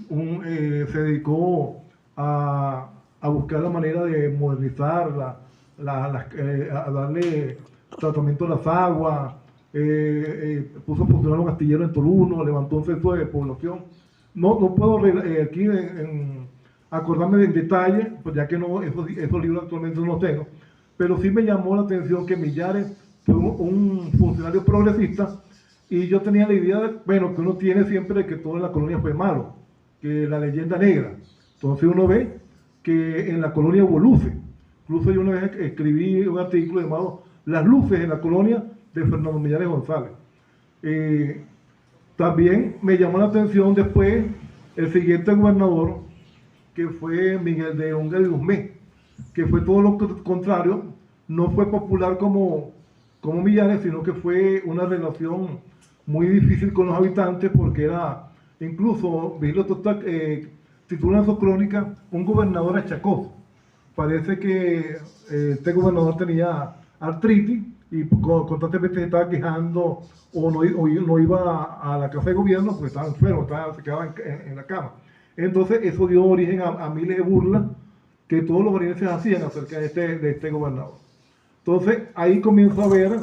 Se dedicó a buscar la manera de modernizarla, a darle tratamiento a las aguas, puso a funcionar un astillero en Toluno, levantó un censo de población. No puedo aquí acordarme en detalle, pues ya que esos libros actualmente no los tengo, pero sí me llamó la atención que Millares fue un funcionario progresista, y yo tenía la idea de, bueno, que uno tiene siempre de que todo en la colonia fue malo, que la leyenda negra. Entonces uno ve que en la colonia hubo luces. Incluso yo una vez escribí un artículo llamado Las luces en la colonia, de Fernando Millares González. También me llamó la atención después el siguiente gobernador, que fue Miguel de Onga de Guzmán, que fue todo lo contrario. No fue popular como Millares, sino que fue una relación muy difícil con los habitantes, porque era, incluso Virgilio Tosta titula en su crónica, un gobernador achacoso. Parece que este gobernador tenía artritis y constantemente se estaba quejando, o no iba a la casa de gobierno porque estaba enfermo, se quedaba en la cama. Entonces eso dio origen a miles de burlas que todos los barineses hacían acerca de este gobernador. Entonces ahí comienzo a ver,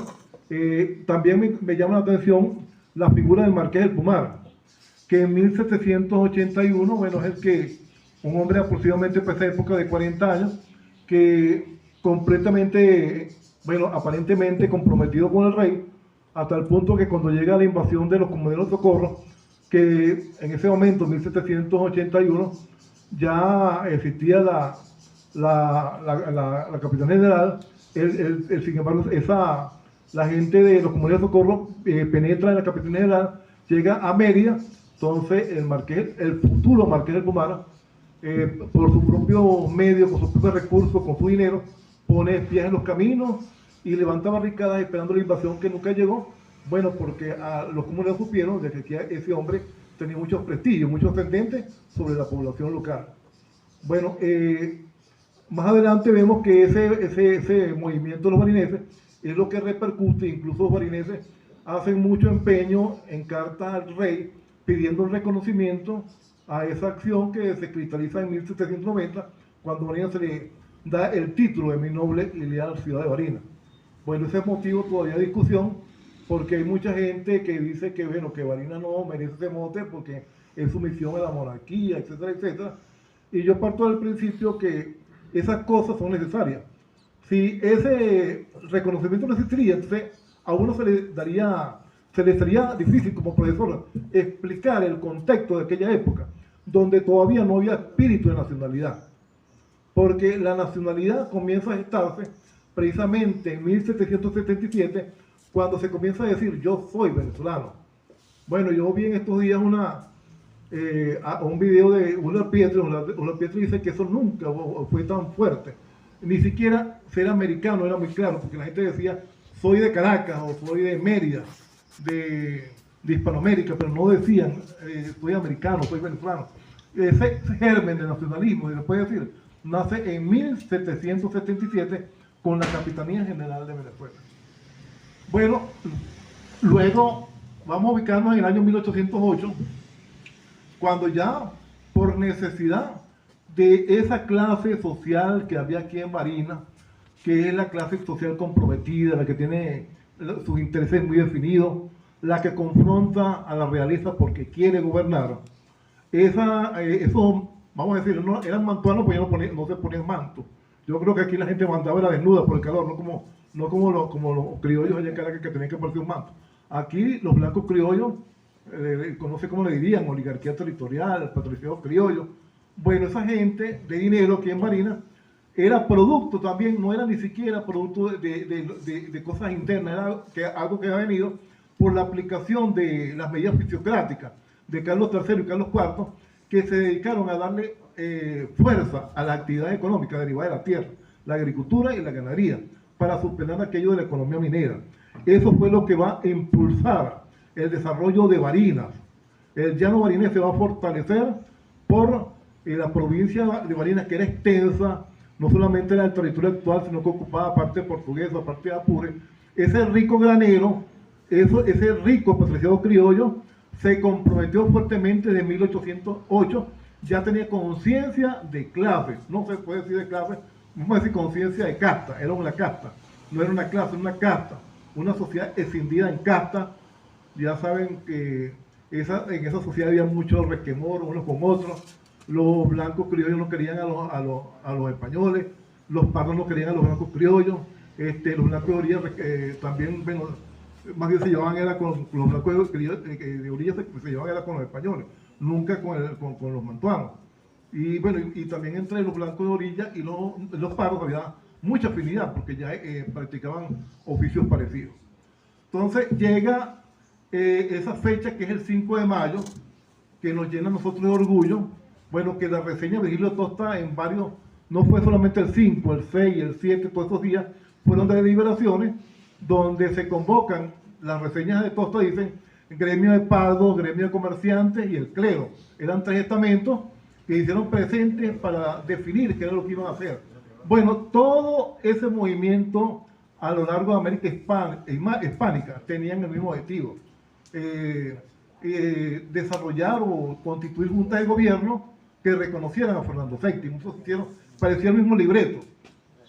también me llama la atención la figura del Marqués del Pumara, que en 1781, bueno, es un hombre aproximadamente para esa época de 40 años, que completamente, bueno, aparentemente comprometido con el rey, hasta el punto que cuando llega la invasión de los comuneros de Socorro, que en ese momento, 1781, ya existía la Capitanía General, sin embargo, la gente de los comuneros de Socorro penetra en la Capitanía General, llega a Mérida. Entonces el futuro Marqués del Pumara por sus propios medios, con sus propios recursos, con su dinero, pone espías en los caminos y levanta barricadas esperando la invasión que nunca llegó. Bueno, porque los comuneros supieron de que ese hombre tenía mucho prestigio, mucho ascendente sobre la población local. Bueno, más adelante vemos que ese movimiento de los barineses es lo que repercute, incluso los barineses hacen mucho empeño en cartas al rey pidiendo el reconocimiento a esa acción que se cristaliza en 1790, cuando a Barinas se le da el título de mi noble y leal ciudad de Barinas. Bueno, ese es motivo todavía de discusión, porque hay mucha gente que dice que, bueno, que Barinas no merece ese mote porque es sumisión a la monarquía, etcétera, etcétera. Y yo parto del principio que esas cosas son necesarias. Si ese reconocimiento no existiría, entonces a uno se le sería difícil como profesor explicar el contexto de aquella época, donde todavía no había espíritu de nacionalidad. Porque la nacionalidad comienza a gestarse precisamente en 1777, cuando se comienza a decir, yo soy venezolano. Bueno, yo vi en estos días un video de Ulla Pietri. Ulla Pietri dice que eso nunca fue tan fuerte. Ni siquiera ser americano era muy claro, porque la gente decía, soy de Caracas o soy de Mérida, de Hispanoamérica, pero no decían, soy americano, soy venezolano. Ese germen de nacionalismo, se puede decir, nace en 1777 con la Capitanía General de Venezuela. Bueno, luego vamos a ubicarnos en el año 1808, cuando ya por necesidad de esa clase social que había aquí en Barinas, que es la clase social comprometida, la que tiene sus intereses muy definidos, la que confronta a la realeza porque quiere gobernar, eso, vamos a decir, no, eran mantuanos porque no se ponían manto. Yo creo que aquí la gente mandaba era desnuda por el calor, no como los criollos allá en Caracas que tenían que ponerse un manto. Aquí los blancos criollos, no sé cómo le dirían, oligarquía territorial, patriciado criollo. Bueno, esa gente de dinero aquí en Barinas era producto también, no era ni siquiera producto de cosas internas, era algo que había venido por la aplicación de las medidas fisiocráticas de Carlos III y Carlos IV, que se dedicaron a darle fuerza a la actividad económica derivada de la tierra, la agricultura y la ganadería, para superar aquello de la economía minera. Eso fue lo que va a impulsar el desarrollo de Barinas. El llano barinés se va a fortalecer por la provincia de Barinas, que era extensa, no solamente era el territorio actual, sino que ocupaba parte portuguesa, parte de Apure. Ese rico granero, ese rico especializado criollo, se comprometió fuertemente desde 1808, ya tenía conciencia de clase, no se puede decir de clase, vamos a decir conciencia de casta, era una casta, no era una clase, era una casta, una sociedad escindida en casta. Ya saben que en esa sociedad había mucho resquemor unos con otros. Los blancos criollos no querían a los españoles, los pardos no querían a los blancos criollos, los blancos de orilla también, bueno, más bien se llevaban era con los blancos de orilla, se llevaban era con los españoles, nunca con los mantuanos. Y bueno, y también entre los blancos de orilla y los pardos había mucha afinidad, porque ya practicaban oficios parecidos. Entonces llega esa fecha, que es el 5 de mayo, que nos llena a nosotros de orgullo. Bueno, que la reseña de Virgilio Tosta en varios, no fue solamente el 5, el 6, el 7, todos esos días fueron de deliberaciones, donde se convocan las reseñas de Tosta, dicen gremio de pardos, gremio de comerciantes y el clero. Eran 3 estamentos que hicieron presentes para definir qué era lo que iban a hacer. Bueno, todo ese movimiento a lo largo de América hispánica tenían el mismo objetivo. Desarrollar o constituir juntas de gobierno que reconocieran a Fernando VII. Entonces, parecía el mismo libreto,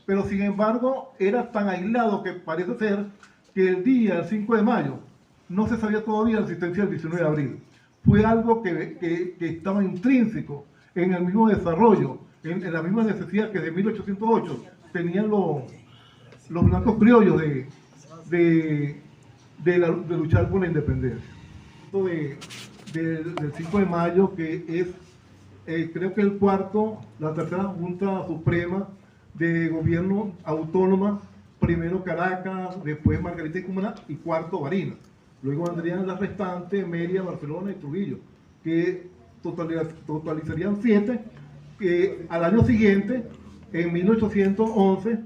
pero sin embargo era tan aislado que parece ser que el 5 de mayo, no se sabía todavía la existencia del 19 de abril. Fue algo que estaba intrínseco en el mismo desarrollo, en la misma necesidad que de 1808 tenían los blancos criollos de luchar por la independencia. Del 5 de mayo, que es creo que la tercera Junta Suprema de Gobierno Autónoma, primero Caracas, después Margarita y Cumaná y cuarto Barinas. Luego vendrían las restantes, Mérida, Barcelona y Trujillo, que totalizarían 7, que al año siguiente, en 1811,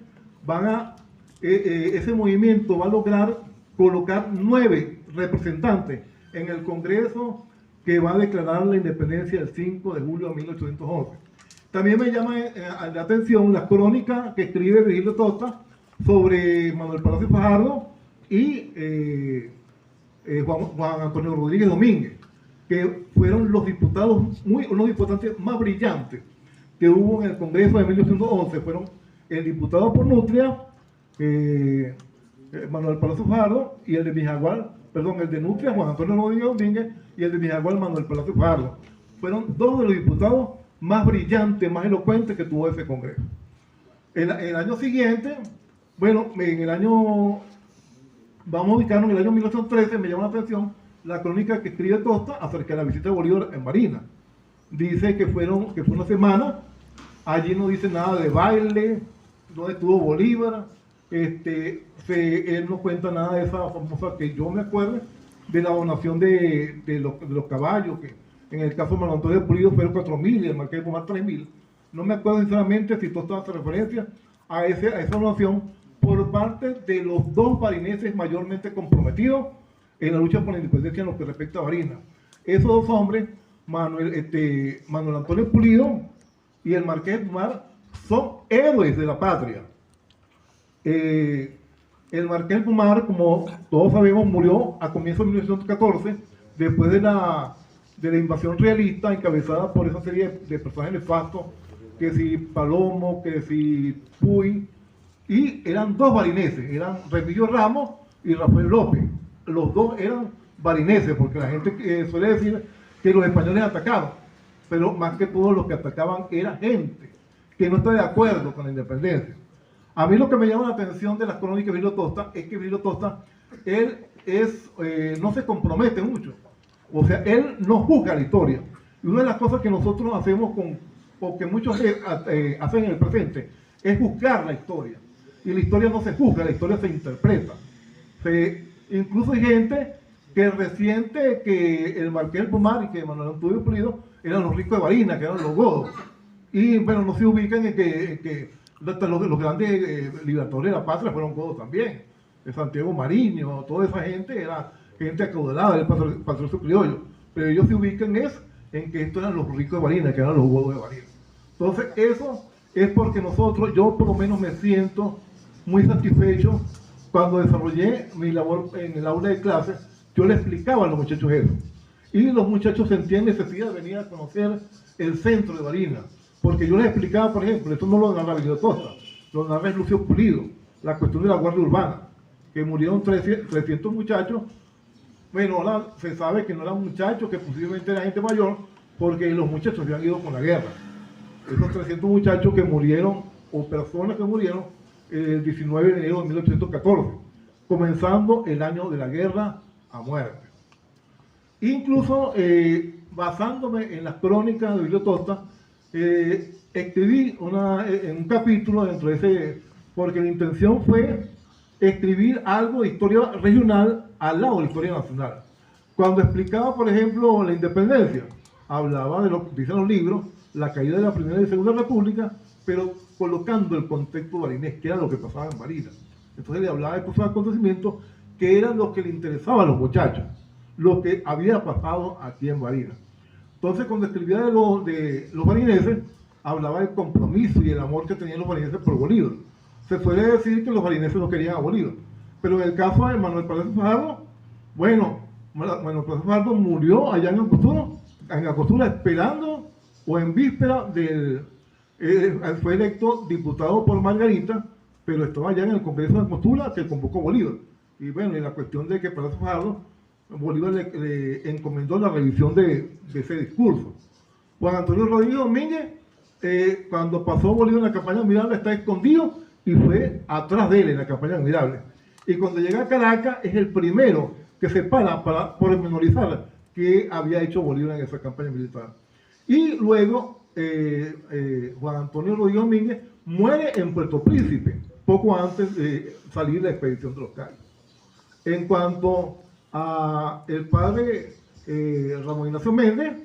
ese movimiento va a lograr colocar 9 representantes en el Congreso que va a declarar la independencia el 5 de julio de 1811. También me llama la atención la crónica que escribe Virgilio Tosta sobre Manuel Palacio Fajardo y Juan Antonio Rodríguez Domínguez, que fueron los diputados, unos diputados más brillantes que hubo en el Congreso de 1811. Fueron el diputado por Nutria, Manuel Palacio Fajardo, y el de Mijagual, el de Nutria, Juan Antonio Rodríguez Domínguez, y el de Mijagual, Manuel Palacio Fajardo. Fueron dos de los diputados más brillantes, más elocuentes que tuvo ese Congreso. El año siguiente, bueno, vamos a ubicarnos en el año 1913, me llama la atención la crónica que escribe Tosta acerca de la visita de Bolívar en Barinas. Dice que fue una semana, allí no dice nada de baile, no estuvo Bolívar, él no cuenta nada de esa famosa, que yo me acuerdo, de la donación de los caballos, que en el caso de Manuel Antonio Pulido fueron 4.000 y el Marqués de Pomar 3.000. No me acuerdo sinceramente si Tosta hace referencia a esa donación por parte de los dos barineses mayormente comprometidos en la lucha por la independencia en lo que respecta a Barinas. Esos dos hombres, Manuel Antonio Pulido y el Marqués de Pomar, son héroes de la patria. El Marqués de Pomar, como todos sabemos, murió a comienzos de 1914, después de la invasión realista encabezada por esa serie de personajes nefastos, que si Palomo, que si Puy, y eran dos barineses, eran Remigio Ramos y Rafael López. Los dos eran barineses, porque la gente suele decir que los españoles atacaban, pero más que todo los que atacaban era gente que no está de acuerdo con la independencia. A mí lo que me llama la atención de las crónicas de Virgilio Tosta es que Virgilio Tosta, él no se compromete mucho, o sea, él no juzga la historia. Y una de las cosas que nosotros hacemos o que muchos hacen en el presente, es juzgar la historia. Y la historia no se juzga, la historia se interpreta. Incluso hay gente que resiente que el Marqués del Pomar y que Manuel Antonio Pulido eran los ricos de Barinas, que eran los godos. Y bueno, no se ubican en que los grandes libertadores de la patria fueron godos también. Santiago Mariño, toda esa gente era gente acaudalada del patricio criollo. Pero ellos se ubican en que estos eran los ricos de Barinas, que eran los godos de Barinas. Entonces eso es porque yo por lo menos me siento muy satisfecho cuando desarrollé mi labor en el aula de clases. Yo le explicaba a los muchachos eso. Y los muchachos sentían necesidad de venir a conocer el centro de Barinas. Porque yo les explicaba, por ejemplo, esto no lo narra Virgilio Tosta, lo narra Lucio Pulido, la cuestión de la Guardia Urbana, que murieron 300 muchachos. Bueno, ahora se sabe que no eran muchachos, que posiblemente era gente mayor, porque los muchachos se han ido con la guerra. Esos 300 muchachos que murieron, o personas que murieron, el 19 de enero de 1814, comenzando el año de la guerra a muerte. Incluso, basándome en las crónicas de Virgilio Tosta, escribí en un capítulo dentro de ese, porque la intención fue escribir algo de historia regional al lado de la historia nacional. Cuando explicaba, por ejemplo, la independencia, hablaba de lo que dicen los libros, la caída de la Primera y Segunda República, pero colocando el contexto barinés, que era lo que pasaba en Barinas. Entonces le hablaba de esos acontecimientos que eran los que le interesaban a los muchachos, lo que había pasado aquí en Barinas. Entonces, cuando escribía de los barineses, hablaba del compromiso y el amor que tenían los barineses por Bolívar. Se suele decir que los barineses no querían a Bolívar, pero en el caso de Manuel Palacio Fajardo, bueno, Manuel Palacio Fajardo murió allá en Angostura esperando, o en víspera fue electo diputado por Margarita, pero estaba allá en el Congreso de Angostura que convocó Bolívar. Y bueno, en la cuestión de que Palacio Fajardo, Bolívar le encomendó la revisión de ese discurso. Juan Antonio Rodríguez Domínguez, cuando pasó Bolívar en la campaña admirable, está escondido y fue atrás de él en la campaña admirable. Y cuando llega a Caracas, es el primero que se para pormenorizar que había hecho Bolívar en esa campaña militar. Y luego, Juan Antonio Rodríguez Domínguez muere en Puerto Príncipe, poco antes de salir la expedición de los Cayos. En cuanto a el padre Ramón Ignacio Méndez,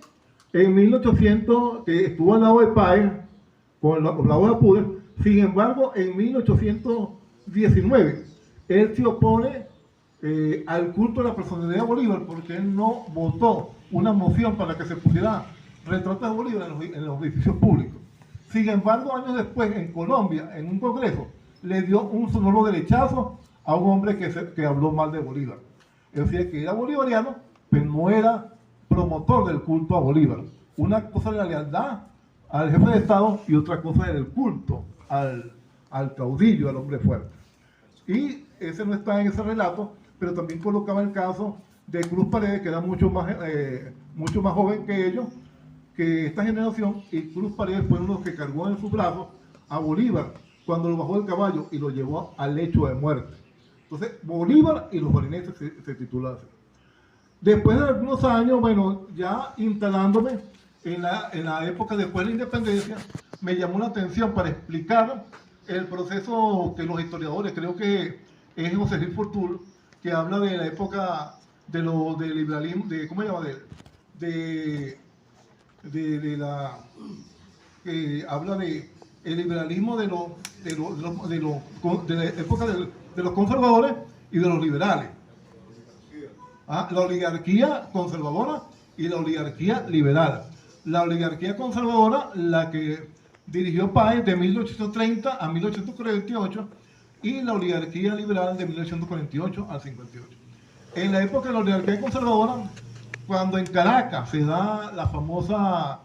en 1800, que estuvo al lado de Páez, con los lados de Apure. Sin embargo, en 1819, él se opone al culto de la personalidad de Bolívar, porque él no votó una moción para que se pudiera retratar a Bolívar en los edificios públicos. Sin embargo, años después, en Colombia, en un congreso, le dio un sonoro derechazo a un hombre que habló mal de Bolívar. Es decir, que era bolivariano, pero no era promotor del culto a Bolívar. Una cosa era la lealtad al jefe de Estado y otra cosa era el culto al caudillo, al hombre fuerte. Y ese no está en ese relato, pero también colocaba el caso de Cruz Paredes, que era mucho más joven que ellos, que esta generación, y Cruz Paredes fue uno de los que cargó en sus brazos a Bolívar cuando lo bajó del caballo y lo llevó al lecho de muerte. Entonces, Bolívar y los barineses se titula así. Después de algunos años, bueno, ya instalándome en la época después de la independencia, me llamó la atención para explicar el proceso que los historiadores, creo que es José Gil Fortul, que habla de la época del liberalismo, ¿cómo se llama? Que habla de el liberalismo de la época de los conservadores y de los liberales. La oligarquía conservadora y la oligarquía liberal. La oligarquía conservadora, la que dirigió Páez de 1830 a 1848, y la oligarquía liberal de 1848 al 58. En la época de la oligarquía conservadora, cuando en Caracas se da la famosa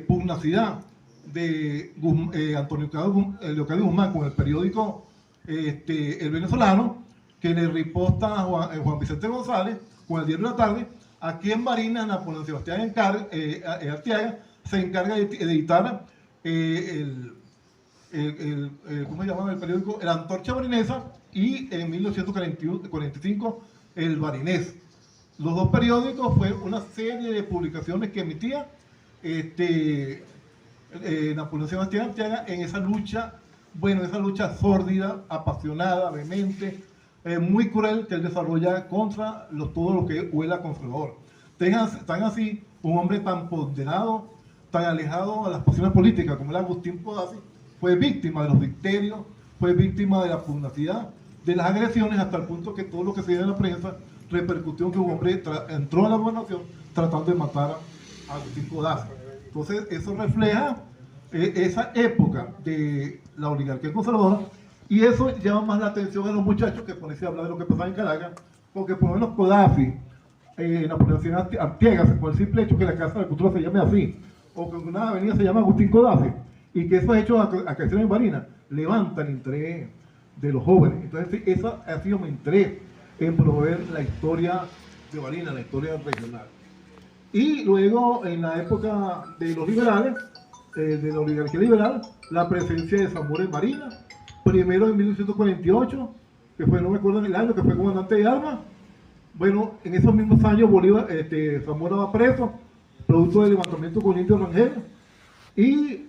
pugnacidad de Antonio Leocadio Guzmán con el periódico El Venezolano, que le riposta a Juan Vicente González con el Diario de la Tarde, aquí en Barinas, Napoleón Sebastián Arteaga se encarga de editar ¿cómo se llamaba el periódico? La Antorcha Barinesa, y en 1945 el Barinés. Los dos periódicos fue una serie de publicaciones que emitía Napoleón Sebastián Arteaga en esa lucha, sórdida, apasionada, vehemente, muy cruel, que él desarrolla contra todo lo que huela conservador. Tan así, un hombre tan ponderado, tan alejado a las pasiones políticas como era Agustín Codazzi, fue víctima de los dicterios, fue víctima de la pugnacidad, de las agresiones, hasta el punto que todo lo que se dio en la prensa repercutió en que un hombre entró a la gobernación tratando de matar a Agustín Codazzi. Entonces, eso refleja esa época de la oligarquía conservadora, y eso llama más la atención a los muchachos que ponerse a hablar de lo que pasaba en Caracas, porque por lo menos Codazzi, Napoleón Arteaga, por el simple hecho que la Casa de la Cultura se llame así, o que una avenida se llama Agustín Codazzi, y que esos hechos acaecieron en Barinas, levantan el interés de los jóvenes. Entonces, eso ha sido mi interés en promover la historia de Barinas, la historia regional. Y luego, en la época de los liberales, de la oligarquía liberal, la presencia de Zamora en Barinas, primero en 1848, que fue, no me acuerdo el año, que fue comandante de armas. Bueno, en esos mismos años Zamora va preso, producto del levantamiento con el indio Rangel, y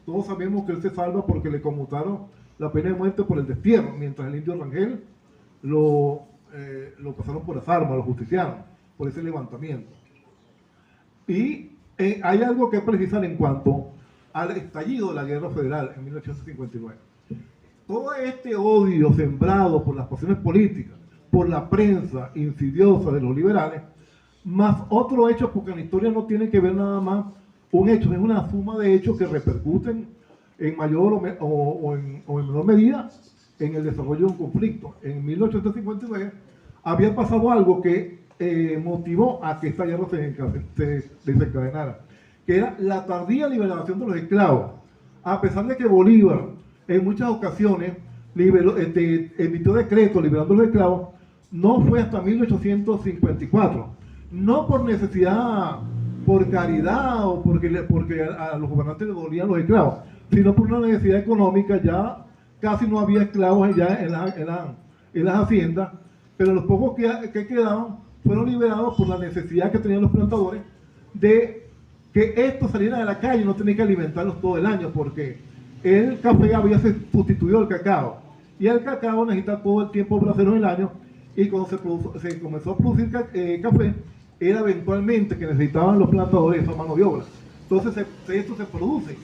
todos sabemos que él se salva porque le conmutaron la pena de muerte por el destierro, mientras el indio Rangel lo pasaron por las armas, lo justiciaron por ese levantamiento. Y hay algo que precisar en cuanto al estallido de la Guerra Federal en 1859. Todo este odio sembrado por las pasiones políticas, por la prensa insidiosa de los liberales, más otro hecho, porque en la historia no tiene que ver nada más un hecho, es una suma de hechos que repercuten en mayor o en menor medida en el desarrollo de un conflicto. En 1859 había pasado algo que motivó a que esta guerra se desencadenara, que era la tardía liberación de los esclavos. A pesar de que Bolívar en muchas ocasiones emitió decretos liberando a los esclavos, no fue hasta 1854, no por necesidad, por caridad o porque a los gobernantes les dolían los esclavos, sino por una necesidad económica. Ya casi no había esclavos ya en las haciendas, pero los pocos que quedaban fueron liberados por la necesidad que tenían los plantadores de que estos salieran a la calle y no tenían que alimentarlos todo el año, porque el café había sustituido al cacao, y el cacao necesita todo el tiempo braceros del año, y cuando se comenzó a producir café, era eventualmente que necesitaban los plantadores esa mano de obra. Entonces esto se produce,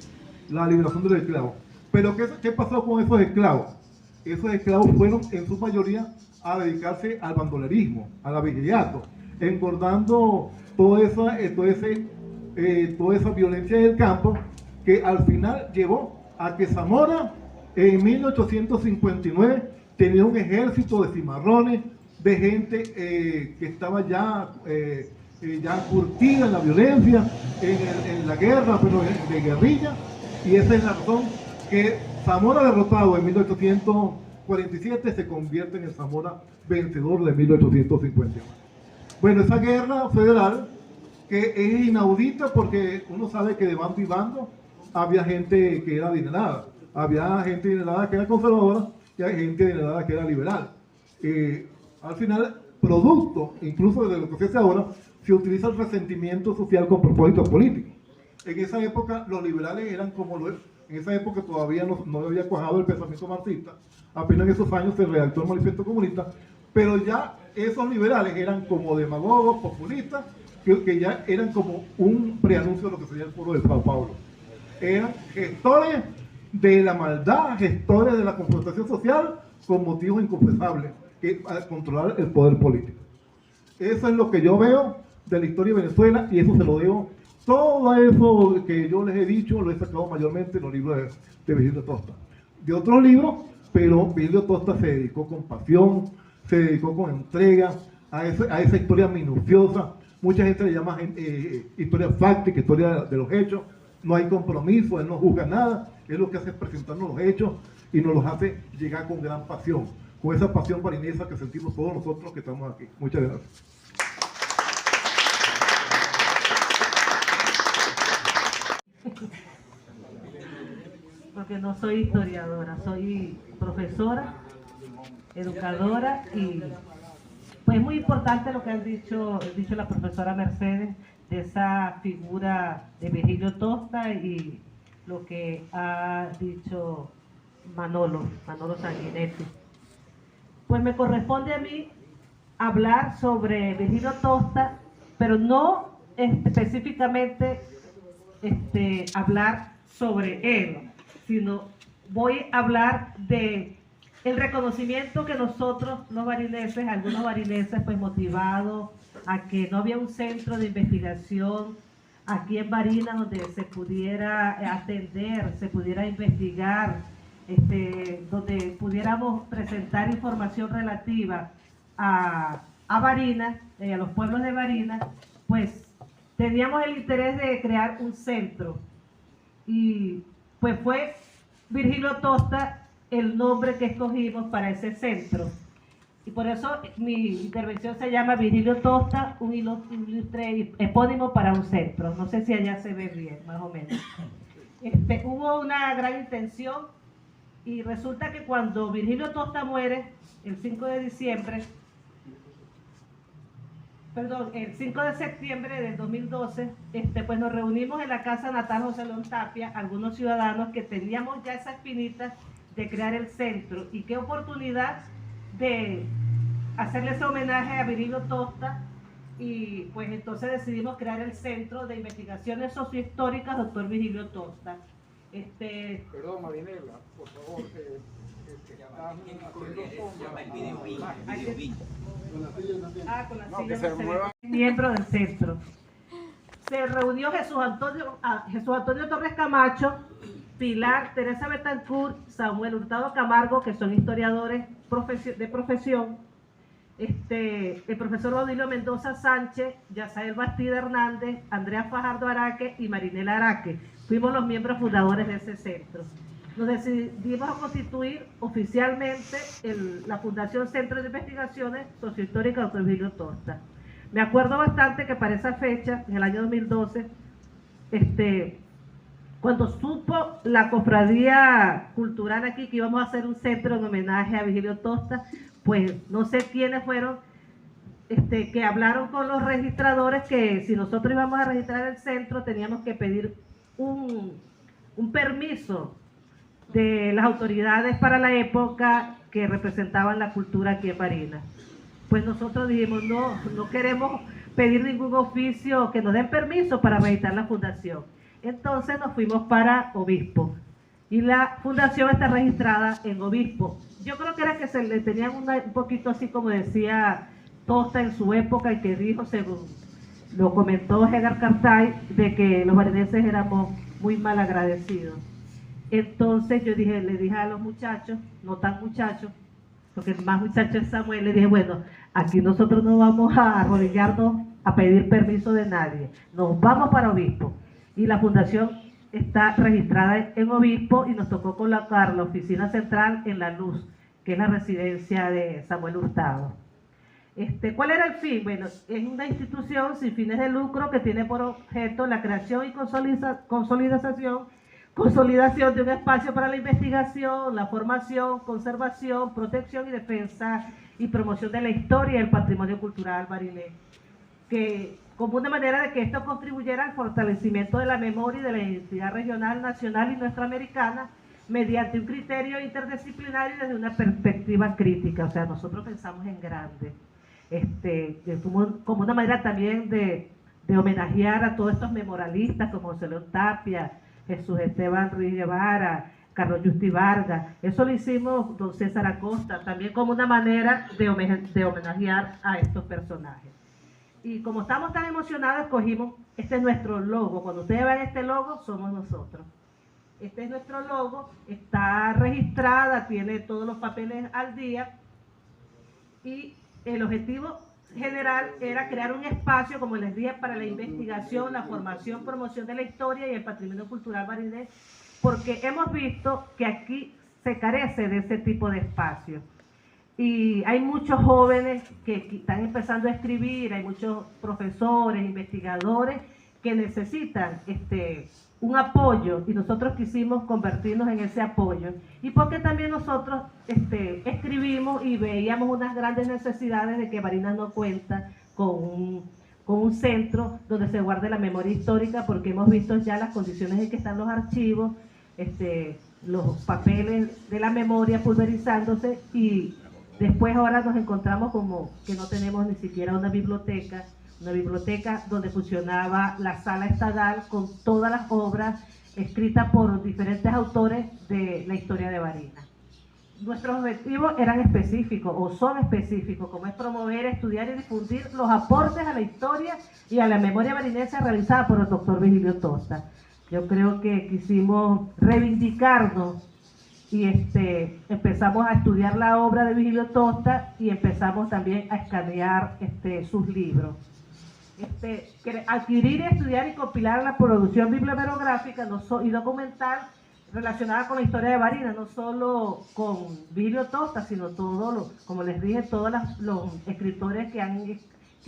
la liberación de los esclavos. Pero ¿qué pasó con esos esclavos? Esos esclavos fueron en su mayoría a dedicarse al bandolerismo, al avigliato, engordando toda esa violencia del campo, que al final llevó a que Zamora en 1859 tenía un ejército de cimarrones, de gente que estaba ya curtida en la violencia, en la guerra, pero de guerrilla, y esa es la razón que Zamora derrotado en 1847 se convierte en el Zamora vencedor de 1851. Bueno, esa guerra federal que es inaudita porque uno sabe que de bando y bando había gente que era adinerada, había gente adinerada que era conservadora y hay gente adinerada que era liberal. Al final, producto, incluso de lo que se hace ahora, se utiliza el resentimiento social con propósitos políticos. En esa época los liberales eran como en esa época todavía no había cuajado el pensamiento marxista, apenas en esos años se redactó el manifiesto comunista, pero ya esos liberales eran como demagogos, populistas, que ya eran como un preanuncio de lo que sería el foro de Sao Paulo. Eran gestores de la maldad, gestores de la confrontación social con motivos inconfesables, para controlar el poder político. Eso es lo que yo veo de la historia de Venezuela y eso se lo debo. Todo eso que yo les he dicho lo he sacado mayormente en los libros de Virgilio Tosta. De otros libros, pero Virgilio Tosta se dedicó con pasión, se dedicó con entrega a esa historia minuciosa. Mucha gente le llama historia fáctica, historia de los hechos. No hay compromiso, él no juzga nada. Él lo que hace es presentarnos los hechos y nos los hace llegar con gran pasión, con esa pasión barinesa que sentimos todos nosotros que estamos aquí. Muchas gracias. Porque no soy historiadora, soy profesora, educadora y pues es muy importante lo que han dicho la profesora Mercedes de esa figura de Virgilio Tosta y lo que ha dicho Manolo Sanguinetti. Pues me corresponde a mí hablar sobre Virgilio Tosta, pero no específicamente hablar sobre él, sino voy a hablar de el reconocimiento que nosotros los barineses, algunos barineses pues motivados a que no había un centro de investigación aquí en Barinas donde se pudiera atender, se pudiera investigar, donde pudiéramos presentar información relativa a Barinas, a los pueblos de Barinas, pues teníamos el interés de crear un centro y pues fue Virgilio Tosta el nombre que escogimos para ese centro. Y por eso mi intervención se llama Virgilio Tosta, un ilustre epónimo para un centro. No sé si allá se ve bien, más o menos. Hubo una gran intención y resulta que cuando Virgilio Tosta muere, el 5 de septiembre del 2012, pues nos reunimos en la casa natal José León Tapia, algunos ciudadanos que teníamos ya esa espinita de crear el centro. Y qué oportunidad de hacerle ese homenaje a Virgilio Tosta, y pues entonces decidimos crear el Centro de Investigaciones Sociohistóricas Dr. Virgilio Tosta. Perdón, Marinela, por favor, con la silla miembro del centro. Se reunió Jesús Antonio Torres Camacho, Pilar Teresa Betancourt, Samuel Hurtado Camargo, que son historiadores de profesión, el profesor Odilio Mendoza Sánchez, Yazael Bastida Hernández, Andrea Fajardo Araque y Marinela Araque. Fuimos los miembros fundadores de ese centro. Nos decidimos a constituir oficialmente la Fundación Centro de Investigaciones Sociohistóricas Dr. Virgilio Tosta. Me acuerdo bastante que para esa fecha, en el año 2012, cuando supo la cofradía cultural aquí que íbamos a hacer un centro en homenaje a Virgilio Tosta, pues no sé quiénes fueron que hablaron con los registradores que si nosotros íbamos a registrar el centro teníamos que pedir un permiso de las autoridades para la época que representaban la cultura aquí en Barinas. Pues nosotros dijimos, no queremos pedir ningún oficio que nos den permiso para registrar la fundación. Entonces nos fuimos para Obispo y la fundación está registrada en Obispo. Yo creo que era que se le tenían un poquito así como decía Tosta en su época y que dijo, según lo comentó Edgar Cartay, de que los barinenses éramos muy mal agradecidos. Entonces yo le dije a los muchachos, no tan muchachos, porque el más muchacho es Samuel, le dije, bueno, aquí nosotros no vamos a arrodillarnos a pedir permiso de nadie, nos vamos para Obispo. Y la fundación está registrada en Obispo y nos tocó colocar la oficina central en La Luz, que es la residencia de Samuel Hurtado. ¿Cuál era el fin? Bueno, es una institución sin fines de lucro que tiene por objeto la creación y consolidación de un espacio para la investigación, la formación, conservación, protección y defensa y promoción de la historia y el patrimonio cultural barinés, que como una manera de que esto contribuyera al fortalecimiento de la memoria y de la identidad regional, nacional y nuestroamericana mediante un criterio interdisciplinario y desde una perspectiva crítica. O sea, nosotros pensamos en grande, como una manera también de homenajear a todos estos memorialistas como José León Tapia, Jesús Esteban Ruiz Guevara, Carlos Justi Vargas. Eso lo hicimos don César Acosta, también como una manera de homenajear a estos personajes. Y como estamos tan emocionados, escogimos, este es nuestro logo. Cuando ustedes ven este logo, somos nosotros. Este es nuestro logo, está registrada, tiene todos los papeles al día y el objetivo general era crear un espacio, como les dije, para la investigación, la formación, promoción de la historia y el patrimonio cultural barinés, porque hemos visto que aquí se carece de ese tipo de espacio. Y hay muchos jóvenes que están empezando a escribir, hay muchos profesores, investigadores que necesitan un apoyo y nosotros quisimos convertirnos en ese apoyo. Y porque también nosotros escribimos y veíamos unas grandes necesidades de que Barinas no cuenta con un centro donde se guarde la memoria histórica, porque hemos visto ya las condiciones en que están los archivos, los papeles de la memoria pulverizándose y después ahora nos encontramos como que no tenemos ni siquiera una biblioteca donde funcionaba la sala estadal con todas las obras escritas por diferentes autores de la historia de Barinas. Nuestros objetivos eran específicos o son específicos, como es promover, estudiar y difundir los aportes a la historia y a la memoria barinesa realizada por el doctor Vigilio Tosta. Yo creo que quisimos reivindicarnos y empezamos a estudiar la obra de Vigilio Tosta y empezamos también a escanear sus libros. Adquirir, estudiar y compilar la producción bibliográfica y documental relacionada con la historia de Barinas, no solo con Vigilio Tosta, sino como les dije, todos los escritores que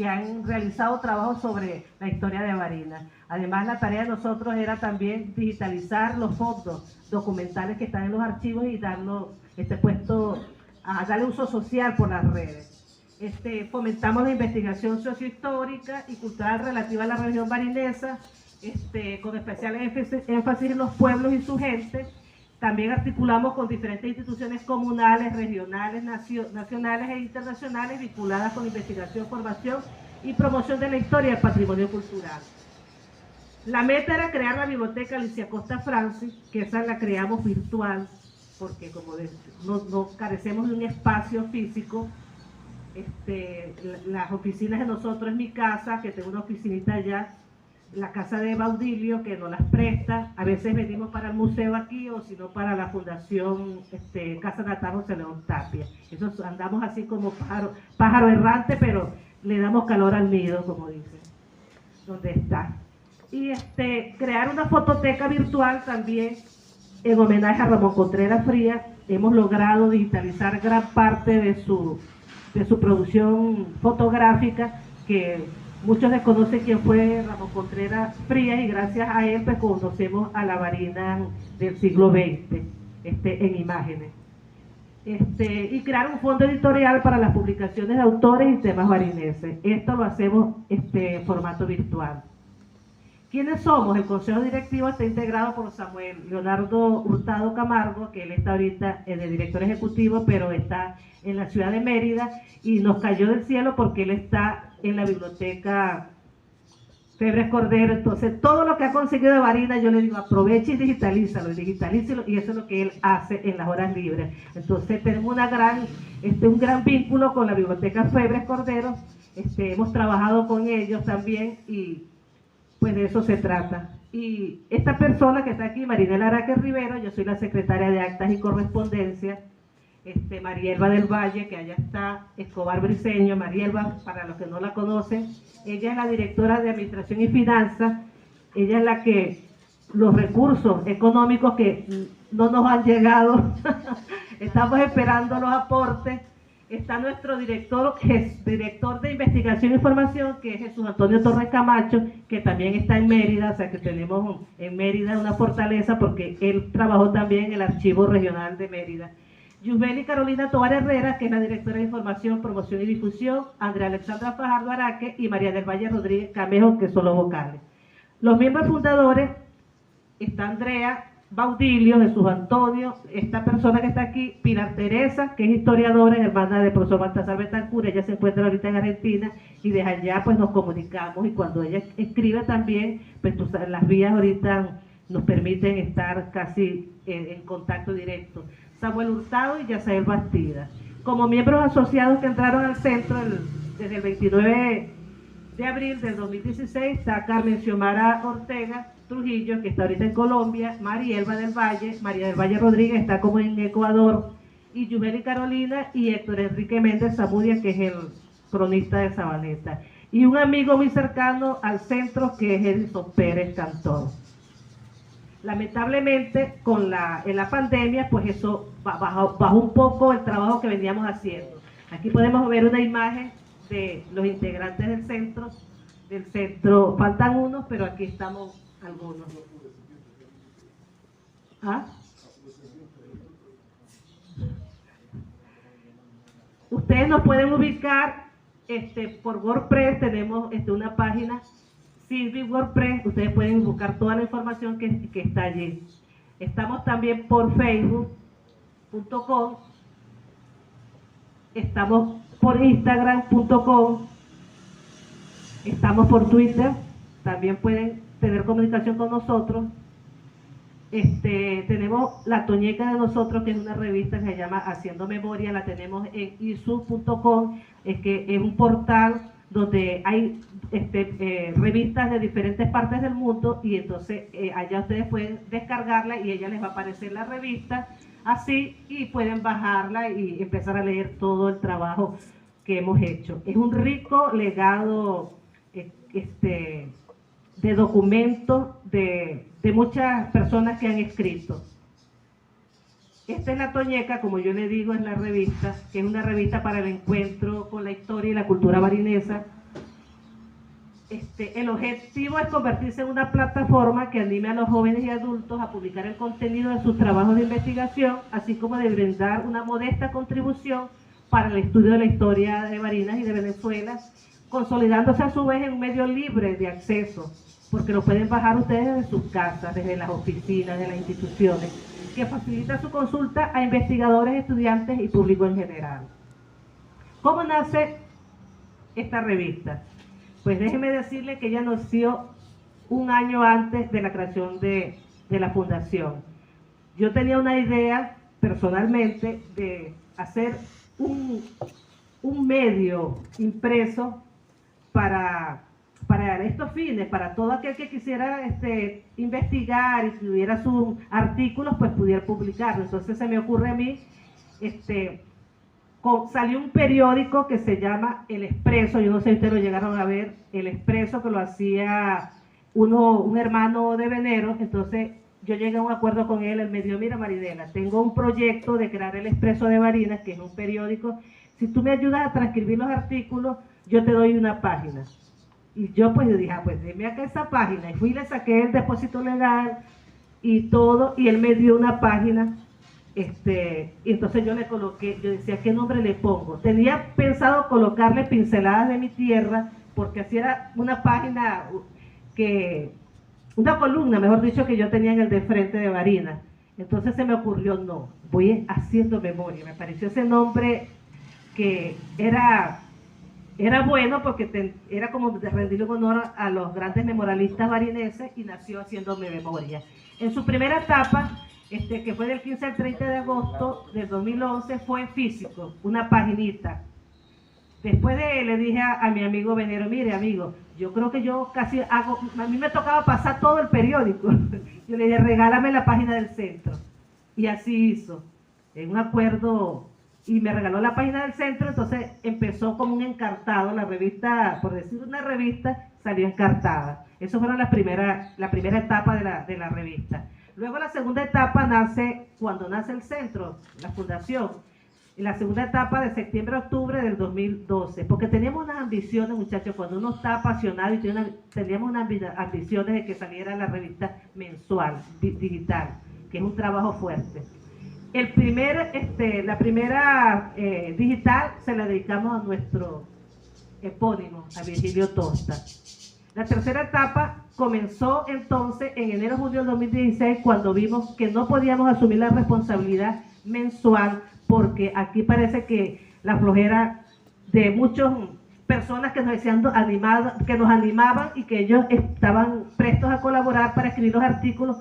han realizado trabajos sobre la historia de Barinas. Además, la tarea de nosotros era también digitalizar los fondos documentales que están en los archivos y darle uso social por las redes. Fomentamos la investigación sociohistórica y cultural relativa a la región barinesa, con especial énfasis en los pueblos y su gente. También articulamos con diferentes instituciones comunales, regionales, nacionales e internacionales vinculadas con investigación, formación y promoción de la historia y el patrimonio cultural. La meta era crear la biblioteca Alicia Costa Francis, que esa la creamos virtual, porque como no carecemos de un espacio físico. Las oficinas de nosotros, en mi casa, que tengo una oficinita allá, la casa de Baudilio, que nos las presta, a veces venimos para el museo aquí o si no para la fundación Casa Natal José León Tapia. Eso andamos así como pájaro errante, pero le damos calor al nido, como dicen, donde está. Y crear una fototeca virtual también en homenaje a Ramón Contreras Frías. Hemos logrado digitalizar gran parte de su producción fotográfica, que muchos desconocen quién fue Ramón Contreras Frías, y gracias a él pues conocemos a la Barinas del siglo XX en imágenes. Y crear un fondo editorial para las publicaciones de autores y temas barineses. Esto lo hacemos en formato virtual. ¿Quiénes somos? El Consejo Directivo está integrado por Samuel Leonardo Hurtado Camargo, que él está ahorita de director ejecutivo, pero está en la ciudad de Mérida y nos cayó del cielo porque él está en la biblioteca Febres Cordero. Entonces, todo lo que ha conseguido de Barinas, yo le digo, aproveche y digitalízalo, y eso es lo que él hace en las horas libres. Entonces, tenemos un gran vínculo con la biblioteca Febres Cordero. Hemos trabajado con ellos también y pues de eso se trata. Y esta persona que está aquí, Marinela Araque Rivero, yo soy la secretaria de Actas y Correspondencia. Marielba del Valle, que allá está, Escobar Briceño. Marielba, para los que no la conocen, ella es la directora de Administración y Finanzas. Ella es la que los recursos económicos que no nos han llegado, estamos esperando los aportes. Está nuestro director de Investigación e Información, que es Jesús Antonio Torres Camacho, que también está en Mérida, o sea que tenemos en Mérida una fortaleza porque él trabajó también en el Archivo Regional de Mérida. Yusbeli Carolina Tovar Herrera, que es la directora de Información, Promoción y Difusión, Andrea Alexandra Fajardo Araque y María del Valle Rodríguez Camejo, que son los vocales. Los miembros fundadores está Andrea Baudilio, Jesús Antonio, esta persona que está aquí, Pilar Teresa, que es historiadora, hermana del profesor Baltasar Betancur. Ella se encuentra ahorita en Argentina y desde allá pues nos comunicamos, y cuando ella escribe también, pues las vías ahorita nos permiten estar casi en contacto directo. Samuel Hurtado y Yasael Bastida. Como miembros asociados que entraron al centro desde el 29 de abril del 2016 está Carmen Xiomara Ortega Trujillo, que está ahorita en Colombia, Marielba del Valle, María del Valle Rodríguez está como en Ecuador, y Yubeli Carolina y Héctor Enrique Méndez Zamudia, que es el cronista de Sabaneta. Y un amigo muy cercano al centro, que es Edison Pérez Cantor. Lamentablemente, en la pandemia, pues eso bajó un poco el trabajo que veníamos haciendo. Aquí podemos ver una imagen de los integrantes del centro. Faltan unos, pero aquí estamos algunos. ¿Ah? Ustedes nos pueden ubicar por WordPress. Tenemos una página Silvi WordPress. Ustedes pueden buscar toda la información que está allí. Estamos también por facebook.com, estamos por instagram.com, estamos por Twitter. También pueden tener comunicación con nosotros. Tenemos la Toñeca de nosotros, que es una revista que se llama Haciendo Memoria. La tenemos en isu.com, que es un portal donde hay revistas de diferentes partes del mundo, y entonces allá ustedes pueden descargarla y ella les va a aparecer la revista así, y pueden bajarla y empezar a leer todo el trabajo que hemos hecho. Es un rico legado de documentos de muchas personas que han escrito. Esta es la Toñeca, como yo le digo, es la revista, que es una revista para el encuentro con la historia y la cultura barinesa. El objetivo es convertirse en una plataforma que anime a los jóvenes y adultos a publicar el contenido de sus trabajos de investigación, así como de brindar una modesta contribución para el estudio de la historia de Barinas y de Venezuela, consolidándose a su vez en un medio libre de acceso, porque lo pueden bajar ustedes desde sus casas, desde las oficinas, de las instituciones, que facilita su consulta a investigadores, estudiantes y público en general. ¿Cómo nace esta revista? Pues déjeme decirle que ella nació un año antes de la creación de la fundación. Yo tenía una idea personalmente de hacer un medio impreso para estos fines, para todo aquel que quisiera investigar y tuviera sus artículos, pues pudiera publicarlo. Entonces se me ocurre a mí, salió un periódico que se llama El Expreso. Yo no sé si ustedes lo llegaron a ver, El Expreso, que lo hacía un hermano de Venero. Entonces yo llegué a un acuerdo con él. Él me dijo: mira, Marinela, tengo un proyecto de crear El Expreso de Barinas, que es un periódico. Si tú me ayudas a transcribir los artículos, yo te doy una página. Y yo pues dije: pues dime acá esa página. Y fui y le saqué el depósito legal y todo, y él me dio una página. Y entonces yo le coloqué, yo decía, ¿qué nombre le pongo? Tenía pensado colocarle Pinceladas de mi Tierra, porque así era una página una columna, mejor dicho, que yo tenía en el de frente de Barinas. Entonces se me ocurrió, no, voy haciendo memoria. Me pareció ese nombre que era era bueno porque era como de rendirle un honor a los grandes memorialistas barineses y nació haciéndome memoria. En su primera etapa, que fue del 15 al 30 de agosto del 2011, fue en físico, una paginita. Después le dije a mi amigo Venero, mire amigo, yo creo que yo casi hago, a mí me tocaba pasar todo el periódico. Yo le dije, regálame la página del centro. Y así hizo, en un acuerdo, y me regaló la página del centro. Entonces empezó como un encartado, la revista, por decir una revista, salió encartada. Eso fue la primera etapa de la revista. Luego la segunda etapa nace cuando nace el centro, la fundación. En la segunda etapa de septiembre a octubre del 2012, porque teníamos unas ambiciones, muchachos, cuando uno está apasionado y teníamos unas ambiciones de que saliera la revista mensual, digital, que es un trabajo fuerte. La primera digital se la dedicamos a nuestro epónimo, a Virgilio Tosta. La tercera etapa comenzó entonces en enero-junio del 2016, cuando vimos que no podíamos asumir la responsabilidad mensual, porque aquí parece que la flojera de muchas personas que nos decían que nos animaban y que ellos estaban prestos a colaborar para escribir los artículos,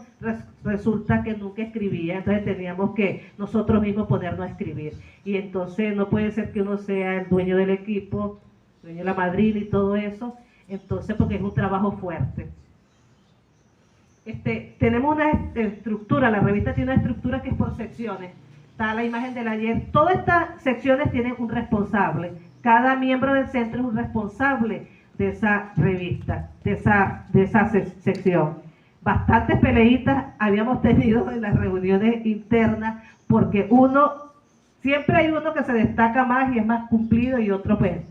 resulta que nunca escribía. Entonces teníamos que nosotros mismos ponernos a escribir. Y entonces no puede ser que uno sea el dueño del equipo, dueño de la madrina y todo eso, entonces porque es un trabajo fuerte. Tenemos una estructura, la revista tiene una estructura que es por secciones. Está la imagen del ayer. Todas estas secciones tienen un responsable. Cada miembro del centro es un responsable de esa revista, de esa sección. Bastantes peleitas habíamos tenido en las reuniones internas, porque siempre hay uno que se destaca más y es más cumplido, y otro pues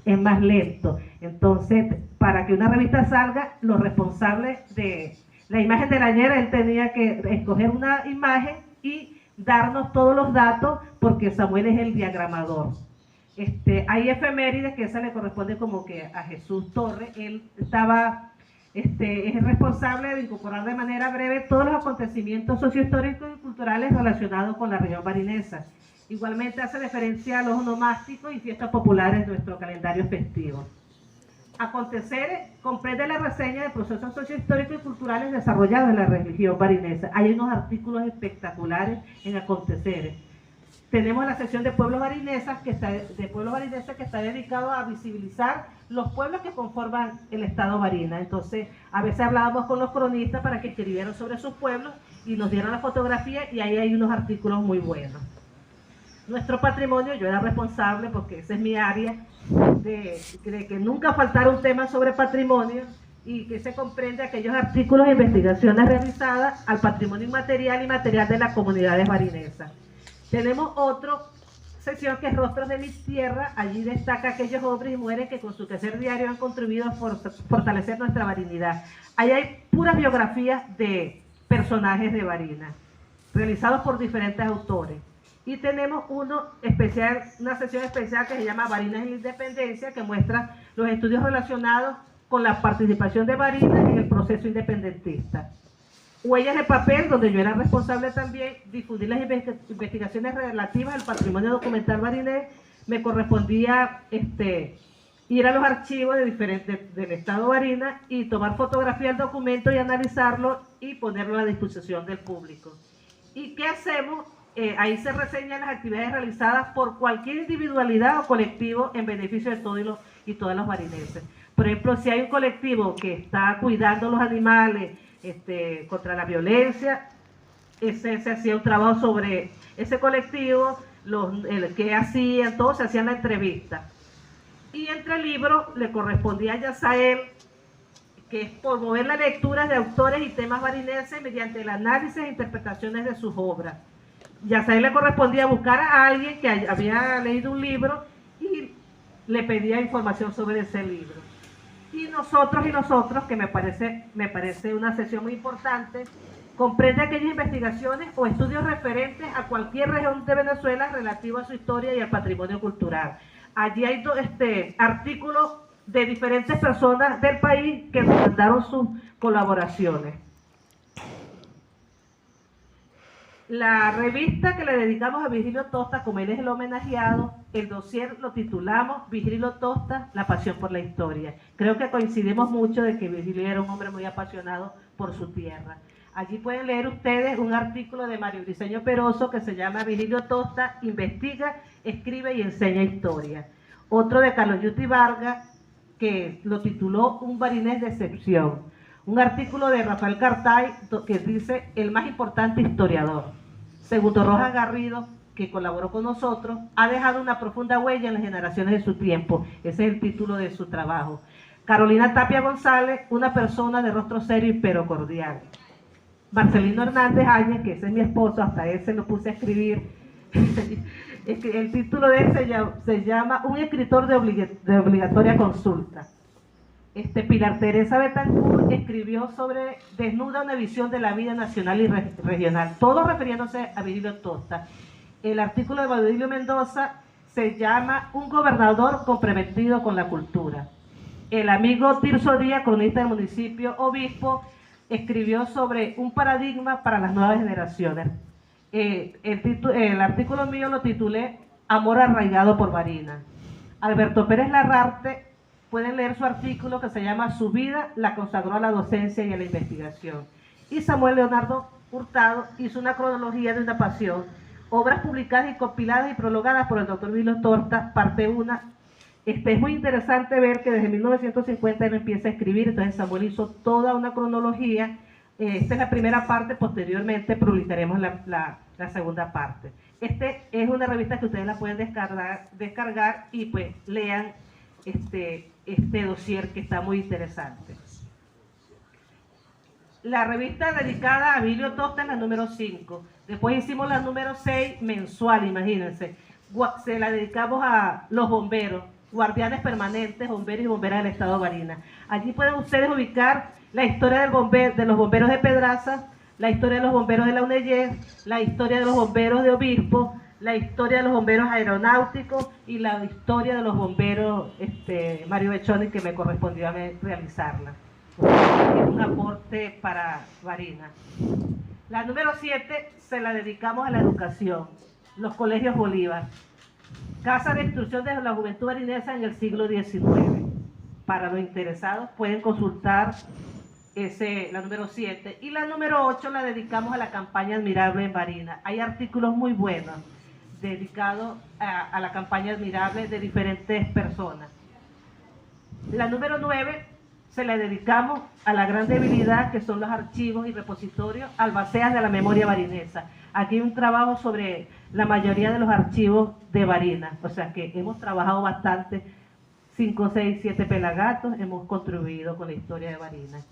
es más lento. Entonces, para que una revista salga, los responsables de la imagen del ayer, él tenía que escoger una imagen y darnos todos los datos, porque Samuel es el diagramador. Hay efemérides que esa le corresponde como que a Jesús Torres. Él es el responsable de incorporar de manera breve todos los acontecimientos sociohistóricos y culturales relacionados con la región barinesa. Igualmente hace referencia a los onomásticos y fiestas populares de nuestro calendario festivo. Aconteceres comprende la reseña de procesos sociohistóricos y culturales desarrollados en la región barinesa. Hay unos artículos espectaculares en Aconteceres. Tenemos la sección de pueblos barinesas que está dedicado a visibilizar los pueblos que conforman el estado Barina. Entonces, a veces hablábamos con los cronistas para que escribieran sobre sus pueblos y nos dieran la fotografía, y ahí hay unos artículos muy buenos. Nuestro patrimonio, yo era responsable, porque esa es mi área, de que nunca faltara un tema sobre patrimonio, y que se comprende aquellos artículos e investigaciones realizadas al patrimonio inmaterial y material de las comunidades barinesas. Tenemos otra sección que es Rostros de mi Tierra. Allí destaca aquellos hombres y mujeres que con su quehacer diario han contribuido a fortalecer nuestra barinidad. Ahí hay puras biografías de personajes de Barina, realizados por diferentes autores. Y tenemos una sección especial que se llama Barinas en la Independencia, que muestra los estudios relacionados con la participación de Barinas en el proceso independentista. Huellas de papel, donde yo era responsable también, difundir las investigaciones relativas al patrimonio documental barinés. Me correspondía ir a los archivos del estado Barina y tomar fotografía del documento y analizarlo y ponerlo a la disposición del público. ¿Y qué hacemos? Ahí se reseñan las actividades realizadas por cualquier individualidad o colectivo en beneficio de todos y todas los barineses. Por ejemplo, si hay un colectivo que está cuidando los animales contra la violencia, se hacía un trabajo sobre ese colectivo, el que hacían, todos se hacían la entrevista. Y entre libros le correspondía a Yazael, que es promover la lectura de autores y temas barineses mediante el análisis e interpretaciones de sus obras. Yazael le correspondía buscar a alguien que había leído un libro y le pedía información sobre ese libro. Y nosotros, que me parece una sesión muy importante, comprende aquellas investigaciones o estudios referentes a cualquier región de Venezuela relativo a su historia y al patrimonio cultural. Allí hay artículos de diferentes personas del país que nos mandaron sus colaboraciones. La revista que le dedicamos a Virgilio Tosta, como él es el homenajeado, el dossier lo titulamos Virgilio Tosta, la pasión por la historia. Creo que coincidimos mucho de que Virgilio era un hombre muy apasionado por su tierra. Allí pueden leer ustedes un artículo de Mario Briceño Peroso que se llama Virgilio Tosta, investiga, escribe y enseña historia. Otro de Carlos Yuti Vargas, que lo tituló Un barinés de excepción. Un artículo de Rafael Cartay que dice el más importante historiador. Segundo Rojas Garrido, que colaboró con nosotros, ha dejado una profunda huella en las generaciones de su tiempo. Ese es el título de su trabajo. Carolina Tapia González, una persona de rostro serio pero cordial. Marcelino Hernández Áñez, que ese es mi esposo, hasta ese lo puse a escribir. El título de él se llama Un escritor de obligatoria consulta. Pilar Teresa Betancourt escribió sobre Desnuda, una visión de la vida nacional y regional, todo refiriéndose a Virgilio Tosta. El artículo de Baudilio Mendoza se llama Un gobernador comprometido con la cultura. El amigo Tirso Díaz, cronista del municipio obispo, escribió sobre un paradigma para las nuevas generaciones. El artículo mío lo titulé Amor arraigado por Barinas. Alberto Pérez Larrarte, pueden leer su artículo que se llama Su vida la consagró a la docencia y a la investigación. Y Samuel Leonardo Hurtado hizo una cronología de una pasión, obras publicadas y compiladas y prologadas por el doctor Virgilio Tosta, parte 1. Es muy interesante ver que desde 1950 él empieza a escribir, entonces Samuel hizo toda una cronología. Esta es la primera parte, posteriormente publicaremos la segunda parte. Es una revista que ustedes la pueden descargar y pues lean este dossier que está muy interesante. La revista dedicada a Virgilio Tosta es la número 5. Después hicimos la número 6 mensual, imagínense. Se la dedicamos a los bomberos, guardianes permanentes, bomberos y bomberas del estado de Barinas. Allí pueden ustedes ubicar la historia de los bomberos de Pedraza, la historia de los bomberos de la UNEYES, la historia de los bomberos de Obispo, la historia de los bomberos aeronáuticos y la historia de los bomberos Mario Bechoni, que me correspondió a mí realizarla. Es un aporte para Barinas. La número 7 se la dedicamos a la educación, los colegios Bolívar, casa de instrucción de la juventud barinesa en el siglo XIX. Para los interesados pueden consultar la número 7. Y la número 8 la dedicamos a la campaña Admirable en Barinas. Hay artículos muy buenos dedicados a la campaña Admirable de diferentes personas. La número 9 se la dedicamos a la gran debilidad que son los archivos y repositorios albaceas de la memoria barinesa. Aquí hay un trabajo sobre la mayoría de los archivos de Barinas, o sea que hemos trabajado bastante, 5, 6, 7 pelagatos, hemos contribuido con la historia de Barinas.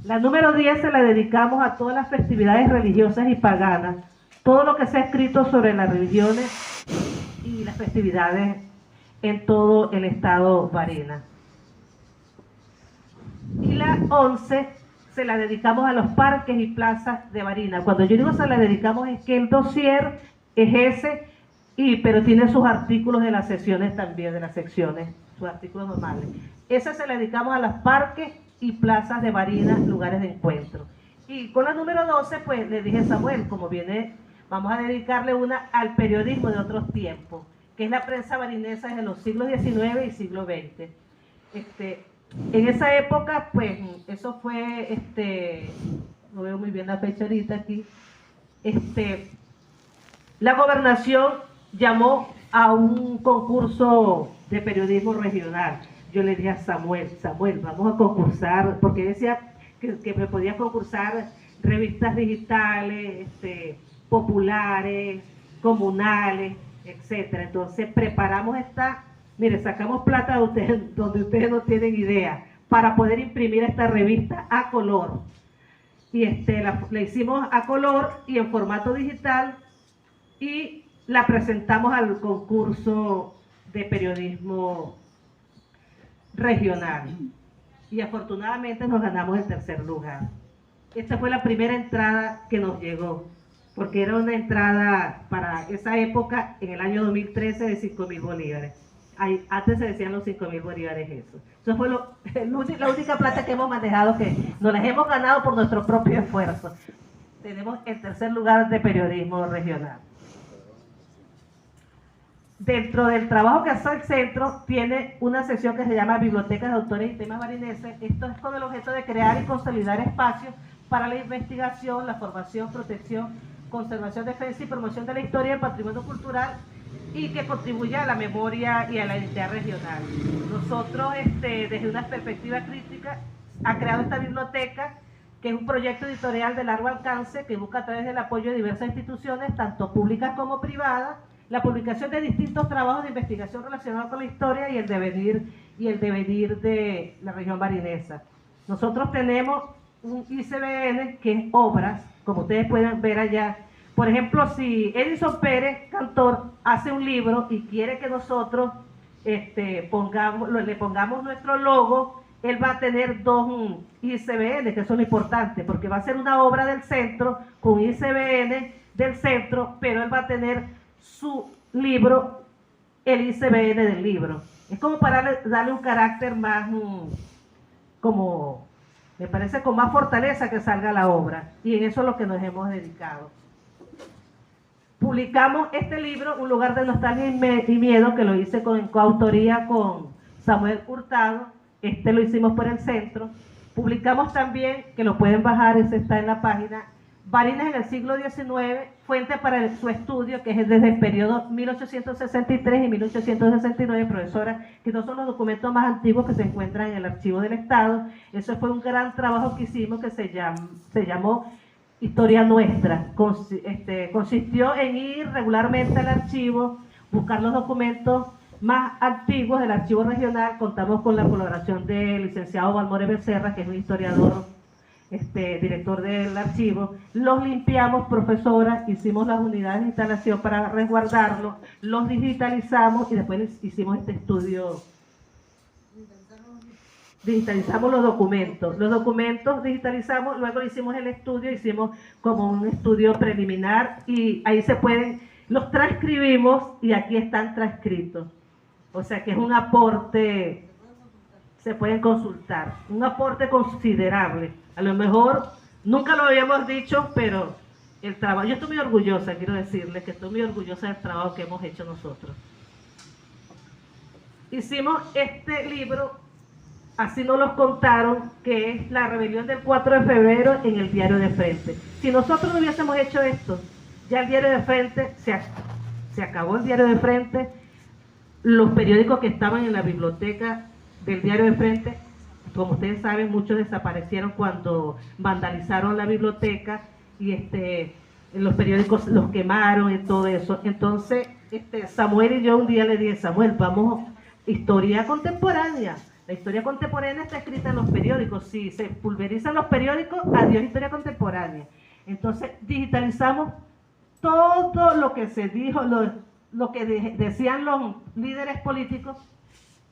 La número 10 se la dedicamos a todas las festividades religiosas y paganas, todo lo que se ha escrito sobre las religiones y las festividades en todo el estado Barinas. Y la 11 se la dedicamos a los parques y plazas de Barinas. Cuando yo digo se la dedicamos es que el dossier es ese, pero tiene sus artículos de las sesiones también, de las secciones, sus artículos normales. Esa se la dedicamos a los parques y plazas de Barinas, lugares de encuentro. Y con la número 12, pues le dije a Samuel, como viene, vamos a dedicarle una al periodismo de otros tiempos, que es la prensa barinesa desde los siglos XIX y siglo XX. En esa época, pues, eso fue, no veo muy bien la fecha ahorita aquí, la gobernación llamó a un concurso de periodismo regional. Yo le dije a Samuel, vamos a concursar, porque decía que me podía concursar revistas digitales, populares, comunales, etcétera. Entonces preparamos mire, sacamos plata de ustedes, donde ustedes no tienen idea, para poder imprimir esta revista a color. Y la hicimos a color y en formato digital y la presentamos al concurso de periodismo regional. Y afortunadamente nos ganamos el 3er lugar. Esta fue la primera entrada que nos llegó, porque era una entrada para esa época, en el año 2013, de 5.000 bolívares. Antes se decían los 5.000 bolívares eso. Eso fue la única plata que hemos manejado, que nos las hemos ganado por nuestro propio esfuerzo. tenemos el tercer lugar de periodismo regional. Dentro del trabajo que hace el centro, tiene una sección que se llama Bibliotecas de Autores y Temas Barineses. Esto es con el objeto de crear y consolidar espacios para la investigación, la formación, protección, conservación, defensa y promoción de la historia y el patrimonio cultural, y que contribuya a la memoria y a la identidad regional. Nosotros, desde una perspectiva crítica, ha creado esta biblioteca, que es un proyecto editorial de largo alcance que busca, a través del apoyo de diversas instituciones, tanto públicas como privadas, la publicación de distintos trabajos de investigación relacionados con la historia y el devenir de la región barinesa. Nosotros tenemos un ICBN que es obras, como ustedes pueden ver allá. Por ejemplo, si Edison Pérez, cantor, hace un libro y quiere que nosotros le pongamos nuestro logo, él va a tener dos ICBN, que son importantes, porque va a ser una obra del centro, con ICBN del centro, pero él va a tener su libro, el ICBN del libro. Es como para darle un carácter más, me parece, con más fortaleza que salga la obra, y en eso es lo que nos hemos dedicado. Publicamos este libro, Un lugar de nostalgia y miedo, que lo hice en coautoría con Samuel Hurtado. Lo hicimos por el centro. Publicamos también, que lo pueden bajar, ese está en la página, Barinas en el siglo XIX, fuente para su estudio, que es desde el periodo 1863 y 1869, profesora, que no son los documentos más antiguos que se encuentran en el Archivo del Estado. Eso fue un gran trabajo que hicimos, que se llamó Historia Nuestra. Consistió en ir regularmente al archivo, buscar los documentos más antiguos del archivo regional. Contamos con la colaboración del licenciado Valmore Becerra, que es un historiador, director del archivo. Los limpiamos, profesora, hicimos las unidades de instalación para resguardarlos, los digitalizamos y después hicimos este estudio. Digitalizamos los documentos digitalizamos, luego hicimos el estudio, hicimos como un estudio preliminar y ahí los transcribimos y aquí están transcritos. O sea que es un aporte, se pueden consultar, un aporte considerable. A lo mejor nunca lo habíamos dicho, pero el trabajo, yo estoy muy orgullosa, quiero decirles que estoy muy orgullosa del trabajo que hemos hecho nosotros. Hicimos este libro, así nos los contaron, que es La rebelión del 4 de febrero en el Diario de Frente. Si nosotros no hubiésemos hecho esto, ya el Diario de Frente, se acabó el Diario de Frente. Los periódicos que estaban en la biblioteca del Diario de Frente, como ustedes saben, muchos desaparecieron cuando vandalizaron la biblioteca y los periódicos los quemaron y todo eso. Entonces, Samuel y yo un día le dije, Samuel, vamos, historia contemporánea. La historia contemporánea está escrita en los periódicos. Si se pulverizan los periódicos, adiós historia contemporánea. Entonces, digitalizamos todo lo que se dijo, lo que decían los líderes políticos,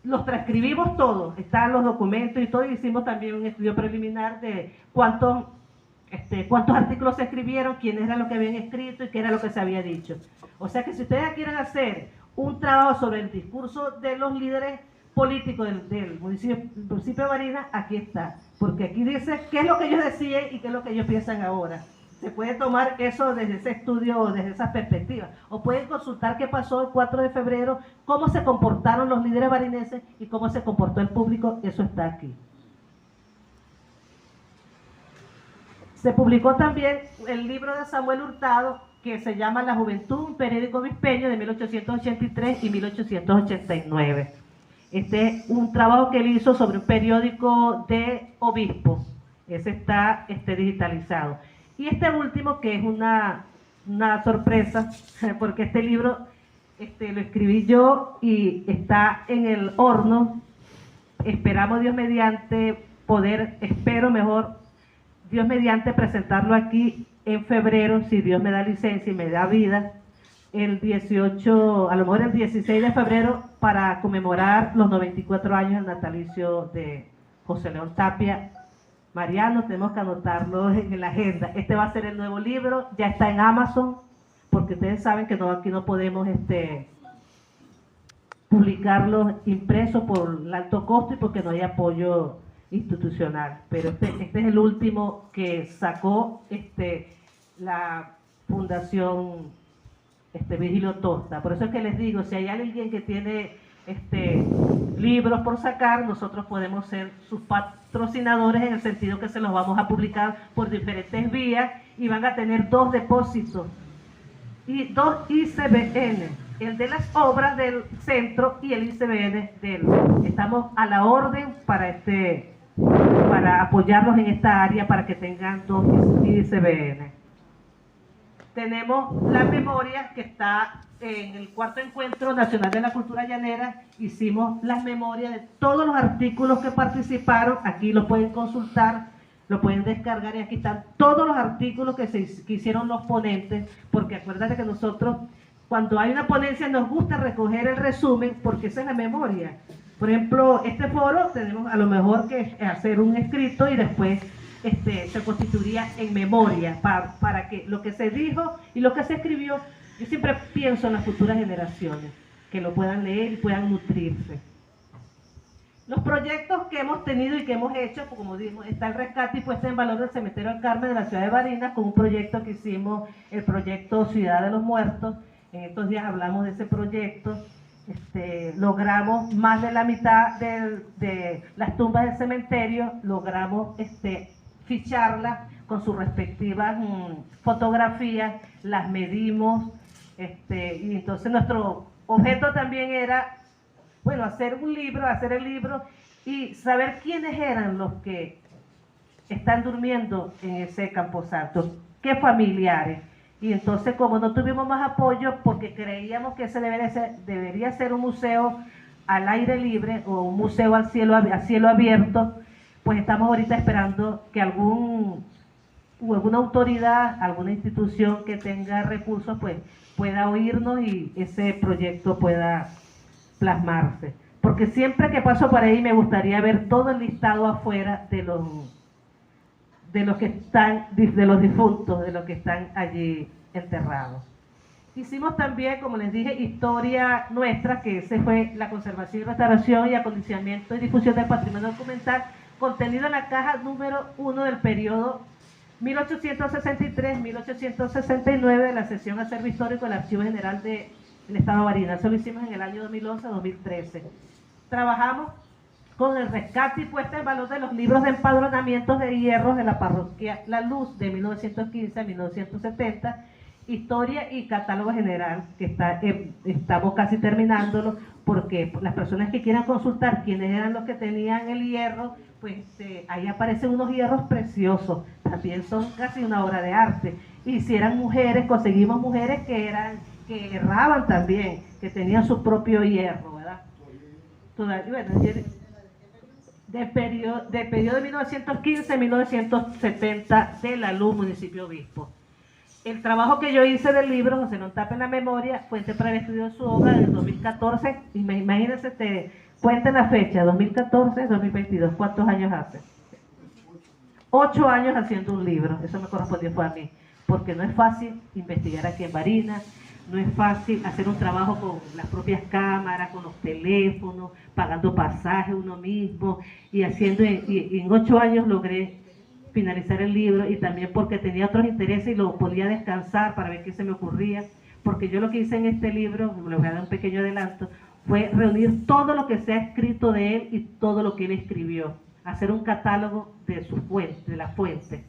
los transcribimos todos, están los documentos y todo, y hicimos también un estudio preliminar de cuántos artículos se escribieron, quiénes eran los que habían escrito y qué era lo que se había dicho. O sea que si ustedes quieren hacer un trabajo sobre el discurso de los líderes políticos del municipio de Barinas, aquí está, porque aquí dice qué es lo que ellos decían y qué es lo que ellos piensan ahora. Se puede tomar eso desde ese estudio o desde esa perspectiva. O pueden consultar qué pasó el 4 de febrero, cómo se comportaron los líderes barineses y cómo se comportó el público. Eso está aquí. Se publicó también el libro de Samuel Hurtado, que se llama La Juventud, un periódico obispeño, de 1883 y 1889. Este es un trabajo que él hizo sobre un periódico de obispos. Ese está digitalizado. Y este último, que es una sorpresa, porque este libro lo escribí yo y está en el horno. Esperamos, Dios mediante, Dios mediante, presentarlo aquí en febrero, si Dios me da licencia y me da vida, el 18, a lo mejor el 16 de febrero, para conmemorar los 94 años del natalicio de José León Tapia Mariano. Tenemos que anotarlo en la agenda. Este va a ser el nuevo libro, ya está en Amazon, porque ustedes saben que aquí no podemos publicarlo impreso por el alto costo y porque no hay apoyo institucional. Pero este es el último que sacó la Fundación Virgilio Tosta. Por eso es que les digo, si hay alguien que tiene libros por sacar, nosotros podemos ser sus patrocinadores en el sentido que se los vamos a publicar por diferentes vías y van a tener 2 depósitos y 2 ICBN, el de las obras del centro y el ICBN del. Estamos a la orden para apoyarlos en esta área para que tengan 2 ICBN. Tenemos la memoria que está en el 4º Encuentro Nacional de la Cultura Llanera. Hicimos las memorias de todos los artículos que participaron. Aquí lo pueden consultar, lo pueden descargar y aquí están todos los artículos que hicieron los ponentes, porque acuérdate que nosotros cuando hay una ponencia nos gusta recoger el resumen porque esa es la memoria. Por ejemplo, este foro tenemos a lo mejor que hacer un escrito y después se constituiría en memoria para que lo que se dijo y lo que se escribió, yo siempre pienso en las futuras generaciones, que lo puedan leer y puedan nutrirse. Los proyectos que hemos tenido y que hemos hecho, como dijimos, está el rescate y puesta en valor del cementerio del Carmen de la ciudad de Barinas, con un proyecto que hicimos, el proyecto Ciudad de los Muertos. En estos días hablamos de ese proyecto. Logramos más de la mitad de las tumbas del cementerio, logramos ficharlas con sus respectivas fotografías, las medimos, y entonces nuestro objeto también era, bueno, hacer el libro y saber quiénes eran los que están durmiendo en ese camposanto, qué familiares. Y entonces, como no tuvimos más apoyo, porque creíamos que ese debería ser un museo al aire libre o un museo a cielo abierto, pues estamos ahorita esperando que alguna autoridad, alguna institución que tenga recursos, pues pueda oírnos y ese proyecto pueda plasmarse. Porque siempre que paso por ahí me gustaría ver todo el listado afuera de los difuntos, de los que están allí enterrados. Hicimos también, como les dije, historia nuestra, que ese fue la conservación y restauración y acondicionamiento y difusión del patrimonio documental, contenido en la caja número 1 del periodo 1863-1869 de la sección Acervo Histórico del Archivo General del Estado de Barinas. Eso lo hicimos en el año 2011-2013. Trabajamos con el rescate y puesta en valor de los libros de empadronamientos de hierros de la parroquia La Luz de 1915 a 1970, historia y catálogo general, que estamos casi terminándolo, porque las personas que quieran consultar quiénes eran los que tenían el hierro, pues ahí aparecen unos hierros preciosos, también son casi una obra de arte. Y si eran mujeres, conseguimos mujeres que erraban también, que tenían su propio hierro, ¿verdad? Bueno, del periodo de 1915-1970 de La Luz, municipio Obispo. El trabajo que yo hice del libro, José no tape en la memoria, Fuente para el estudio de su obra en el 2014, imagínense, cuenten la fecha, 2014-2022, ¿cuántos años hace? 8 años haciendo un libro, eso me correspondió fue a mí, porque no es fácil investigar aquí en Barinas, no es fácil hacer un trabajo con las propias cámaras, con los teléfonos, pagando pasaje uno mismo, y en 8 años logré finalizar el libro, y también porque tenía otros intereses y lo podía descansar para ver qué se me ocurría, porque yo lo que hice en este libro, me voy a dar un pequeño adelanto, fue reunir todo lo que se ha escrito de él y todo lo que él escribió, hacer un catálogo de su fuente, de la fuente.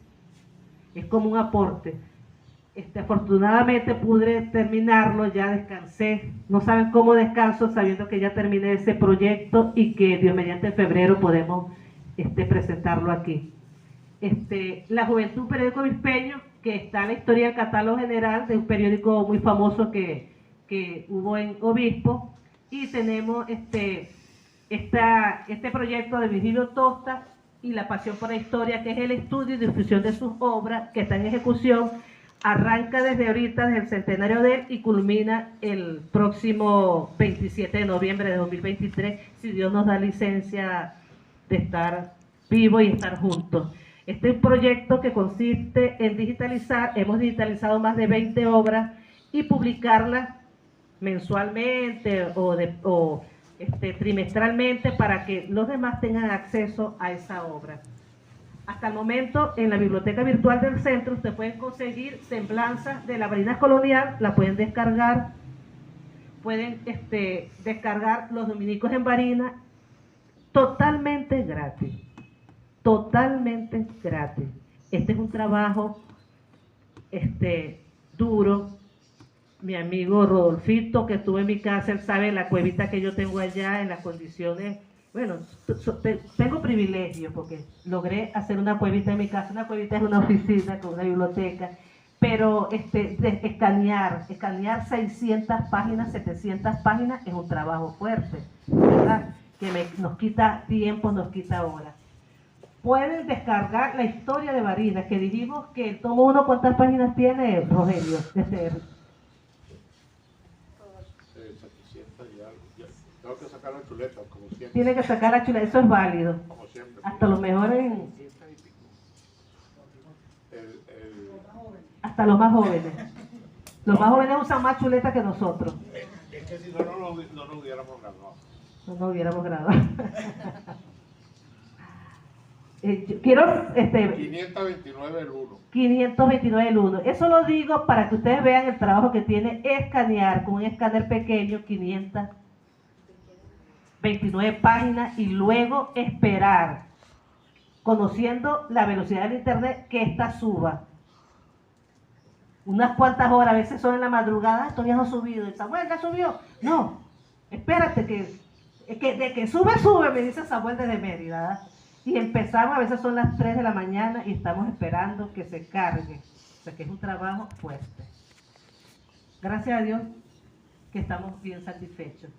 Es como un aporte. Afortunadamente pude terminarlo, ya descansé. No saben cómo descanso sabiendo que ya terminé ese proyecto y que Dios mediante en febrero podemos presentarlo aquí. La Juventud, un periódico vispeño, que está en la historia del catálogo general de un periódico muy famoso que hubo en Obispo, y tenemos este proyecto de Virgilio Tosta y la pasión por la historia, que es el estudio y difusión de sus obras, que está en ejecución, arranca desde ahorita, desde el centenario de él, y culmina el próximo 27 de noviembre de 2023, si Dios nos da licencia de estar vivos y estar juntos. Este es un proyecto que consiste en digitalizar, hemos digitalizado más de 20 obras y publicarlas mensualmente o trimestralmente para que los demás tengan acceso a esa obra. Hasta el momento, en la biblioteca virtual del centro, ustedes pueden conseguir semblanzas de la Barinas Colonial, la pueden descargar, pueden descargar los dominicos en Barinas, totalmente gratis, totalmente gratis. Este es un trabajo duro. Mi amigo Rodolfito, que estuvo en mi casa, él sabe la cuevita que yo tengo allá, en las condiciones. Bueno, tengo privilegio porque logré hacer una cuevita en mi casa. Una cuevita es una oficina con una biblioteca, pero escanear 600 páginas, 700 páginas es un trabajo fuerte, ¿verdad? Que nos quita tiempo, nos quita horas. Pueden descargar la historia de Barinas, que dijimos que el tomo 1, ¿cuántas páginas tiene, Rogelio? 700 y algo. Tengo que sacar la chuleta, como siempre. Tiene que sacar la chuleta, eso es válido. Como siempre. Hasta lo mejor hasta los más jóvenes. Los más jóvenes usan más chuleta que nosotros. Es que si no, no nos hubiéramos graduado. No nos hubiéramos graduado. Quiero 529 el 1. 529 el 1. Eso lo digo para que ustedes vean el trabajo que tiene escanear con un escáner pequeño 529 páginas y luego esperar, conociendo la velocidad del internet, que esta suba. Unas cuantas horas, a veces son en la madrugada, todavía no ha subido. Samuel, ¿ya subió? No, espérate que de que sube, me dice Samuel desde Mérida. Y empezamos, a veces son las 3 de la mañana y estamos esperando que se cargue. O sea que es un trabajo fuerte. Gracias a Dios que estamos bien satisfechos.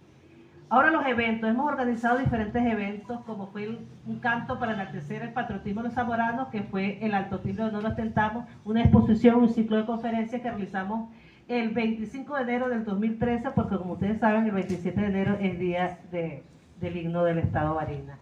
Ahora los eventos. Hemos organizado diferentes eventos, como fue un canto para enaltecer el patriotismo de los zamoranos, que fue el Alto Timbre de No Lo Ostentamos, una exposición, un ciclo de conferencias que realizamos el 25 de enero del 2013, porque como ustedes saben, el 27 de enero es día del himno del Estado Barinas.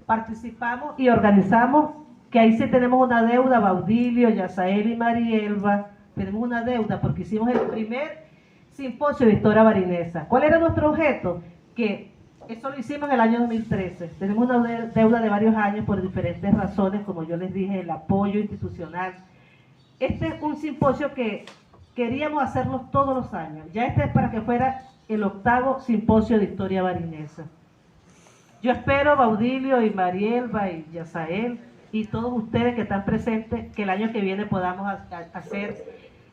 Participamos y organizamos, que ahí sí tenemos una deuda, Baudilio, Yasael y Marielba, tenemos una deuda porque hicimos el primer simposio de historia barinesa. ¿Cuál era nuestro objeto? Que eso lo hicimos en el año 2013. Tenemos una deuda de varios años por diferentes razones, como yo les dije, el apoyo institucional. Este es un simposio que queríamos hacerlo todos los años. Ya este es para que fuera el 8º simposio de historia barinesa. Yo espero, Baudilio y Marielba y Yasael y todos ustedes que están presentes, que el año que viene podamos hacer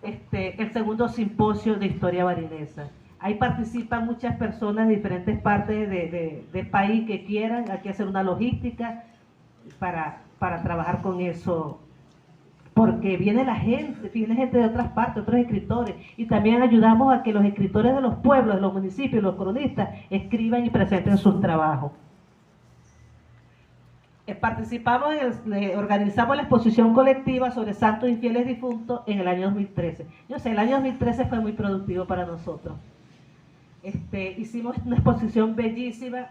el 2º simposio de historia barinesa. Ahí participan muchas personas de diferentes partes del país que quieran. Hay que hacer una logística para trabajar con eso, porque viene gente de otras partes, otros escritores, y también ayudamos a que los escritores de los pueblos, de los municipios, los cronistas, escriban y presenten sus trabajos. Organizamos la exposición colectiva sobre santos y fieles difuntos en el año 2013. Yo sé, el año 2013 fue muy productivo para nosotros. Hicimos una exposición bellísima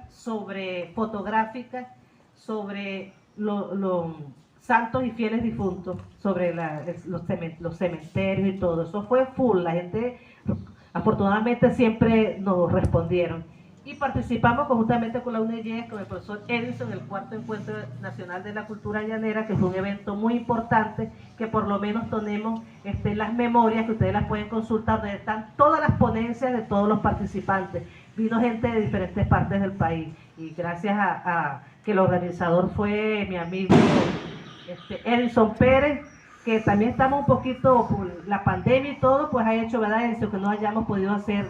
fotográfica sobre los santos y fieles difuntos, sobre los cementerios y todo. Eso fue full, la gente afortunadamente siempre nos respondieron. Y participamos conjuntamente con la UNEYES, con el profesor Edison, en el 4º Encuentro Nacional de la Cultura Llanera, que fue un evento muy importante, que por lo menos tenemos las memorias, que ustedes las pueden consultar, donde están todas las ponencias de todos los participantes. Vino gente de diferentes partes del país, y gracias a que el organizador fue mi amigo Edison Pérez, que también estamos un poquito por la pandemia y todo, pues ha hecho, ¿verdad, Edison, que no hayamos podido hacer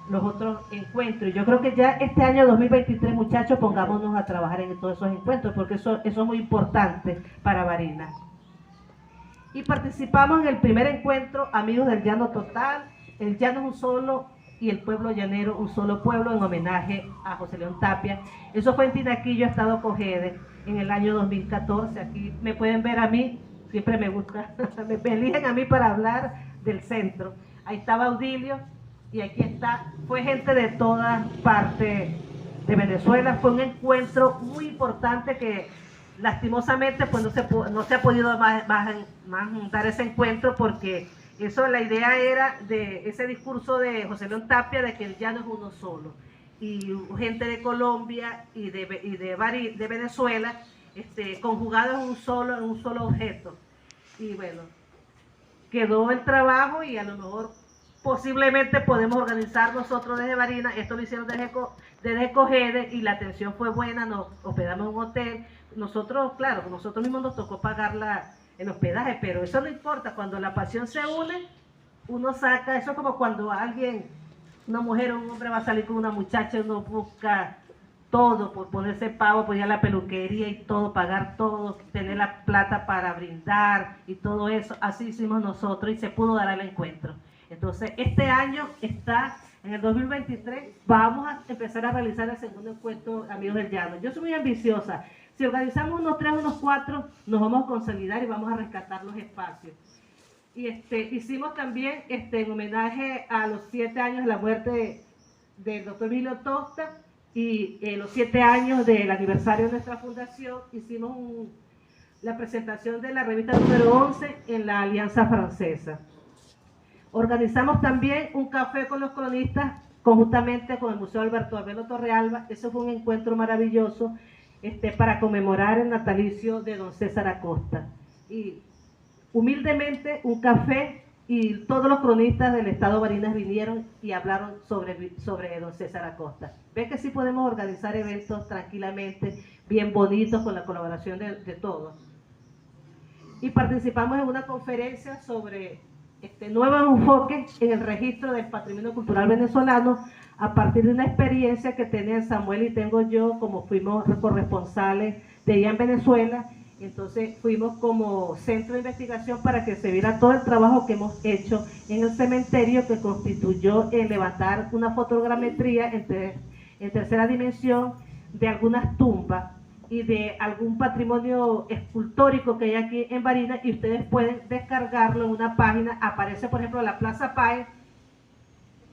los otros encuentros. Yo creo que ya este año 2023, muchachos, pongámonos a trabajar en todos esos encuentros, porque eso es muy importante para Barinas. Y participamos en el primer encuentro, Amigos del Llano Total, el llano es un solo y el pueblo llanero un solo pueblo, en homenaje a José León Tapia. Eso fue en Tinaquillo, Estado Cojedes, en el año 2014. Aquí me pueden ver a mí, siempre me gusta, me eligen a mí para hablar del centro. Ahí está Baudilio, y aquí está, fue gente de todas partes de Venezuela. Fue un encuentro muy importante que lastimosamente pues no se ha podido más dar ese encuentro, porque eso, la idea era de ese discurso de José León Tapia de que el llano es uno solo, y gente de Colombia y de Venezuela, conjugados en un solo objeto. Y bueno, quedó el trabajo y a lo mejor posiblemente podemos organizar nosotros desde Barinas. Esto lo hicieron desde Cogede y la atención fue buena, nos hospedamos en un hotel. Nosotros, claro, nosotros mismos nos tocó pagar el hospedaje, pero eso no importa, cuando la pasión se une, uno saca, eso es como cuando alguien, una mujer o un hombre va a salir con una muchacha, uno busca todo, por ponerse pavo, por ir a la peluquería y todo, pagar todo, tener la plata para brindar y todo eso. Así hicimos nosotros y se pudo dar el encuentro. Entonces, este año está, en el 2023, vamos a empezar a realizar el segundo encuentro Amigos del Llano. Yo soy muy ambiciosa. Si organizamos unos 3, unos 4, nos vamos a consolidar y vamos a rescatar los espacios. Y hicimos también, en homenaje a los 7 años de la muerte del doctor Emilio Tosta, y los 7 años del aniversario de nuestra fundación, hicimos la presentación de la revista número 11 en la Alianza Francesa. Organizamos también un café con los cronistas, conjuntamente con el Museo Alberto Arbelo Torrealba. Eso fue un encuentro maravilloso para conmemorar el natalicio de don César Acosta. Y humildemente un café, y todos los cronistas del estado Barinas vinieron y hablaron sobre don César Acosta. Ven que sí podemos organizar eventos tranquilamente, bien bonitos, con la colaboración de todos. Y participamos en una conferencia sobre nuevo enfoque en el registro del patrimonio cultural venezolano, a partir de una experiencia que tienen Samuel y tengo yo, como fuimos corresponsales de ella en Venezuela. Entonces fuimos como centro de investigación para que se viera todo el trabajo que hemos hecho en el cementerio, que constituyó en levantar una fotogrametría en tercera dimensión de algunas tumbas y de algún patrimonio escultórico que hay aquí en Barinas, y ustedes pueden descargarlo en una página. Aparece, por ejemplo, la Plaza Páez,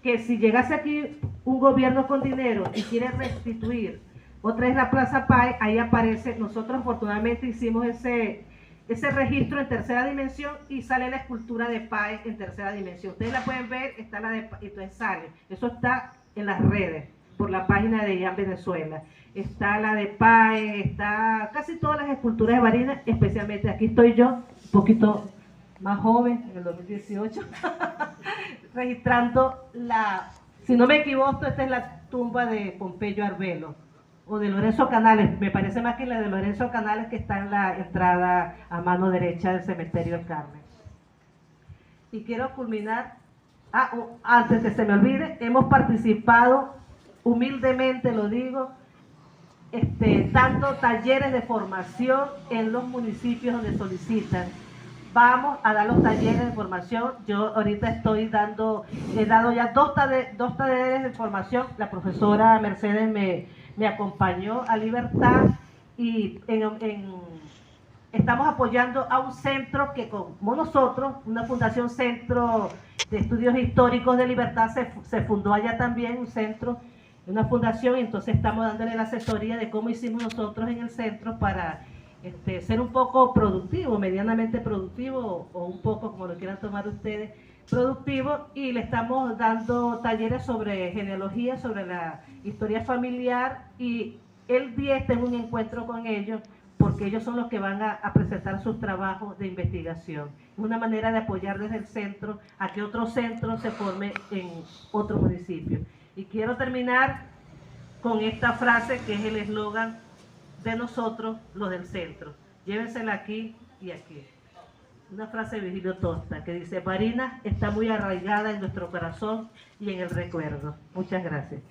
que si llegase aquí un gobierno con dinero y quiere restituir otra es la Plaza Páez, ahí aparece. Nosotros afortunadamente hicimos ese registro en tercera dimensión y sale la escultura de Páez en tercera dimensión. Ustedes la pueden ver, está la de, entonces sale. Eso está en las redes, por la página de IAM Venezuela. Está la de Páez, está casi todas las esculturas de Barinas, especialmente aquí estoy yo, un poquito más joven, en el 2018, registrando si no me equivoco, esta es la tumba de Pompeyo Arbelo, o de Lorenzo Canales, me parece más que la de Lorenzo Canales, que está en la entrada a mano derecha del cementerio del Carmen. Y quiero culminar, antes que se me olvide, hemos participado, humildemente lo digo, dando talleres de formación en los municipios donde solicitan. Vamos a dar los talleres de formación. Yo ahorita he dado ya dos talleres de formación. La profesora Mercedes me acompañó a Libertad, y estamos apoyando a un centro que, como nosotros, una fundación Centro de Estudios Históricos de Libertad, se fundó allá también, un centro, una fundación, y entonces estamos dándole la asesoría de cómo hicimos nosotros en el centro para ser un poco productivo, medianamente productivo, o un poco, como lo quieran tomar ustedes, productivo, y le estamos dando talleres sobre genealogía, sobre la historia familiar, y el 10 tengo un encuentro con ellos, porque ellos son los que van a presentar sus trabajos de investigación. Es una manera de apoyar desde el centro a que otro centro se forme en otro municipio. Y quiero terminar con esta frase que es el eslogan de nosotros, los del centro. Llévensela aquí y aquí. Una frase de Virgilio Tosta que dice: Barinas está muy arraigada en nuestro corazón y en el recuerdo. Muchas gracias.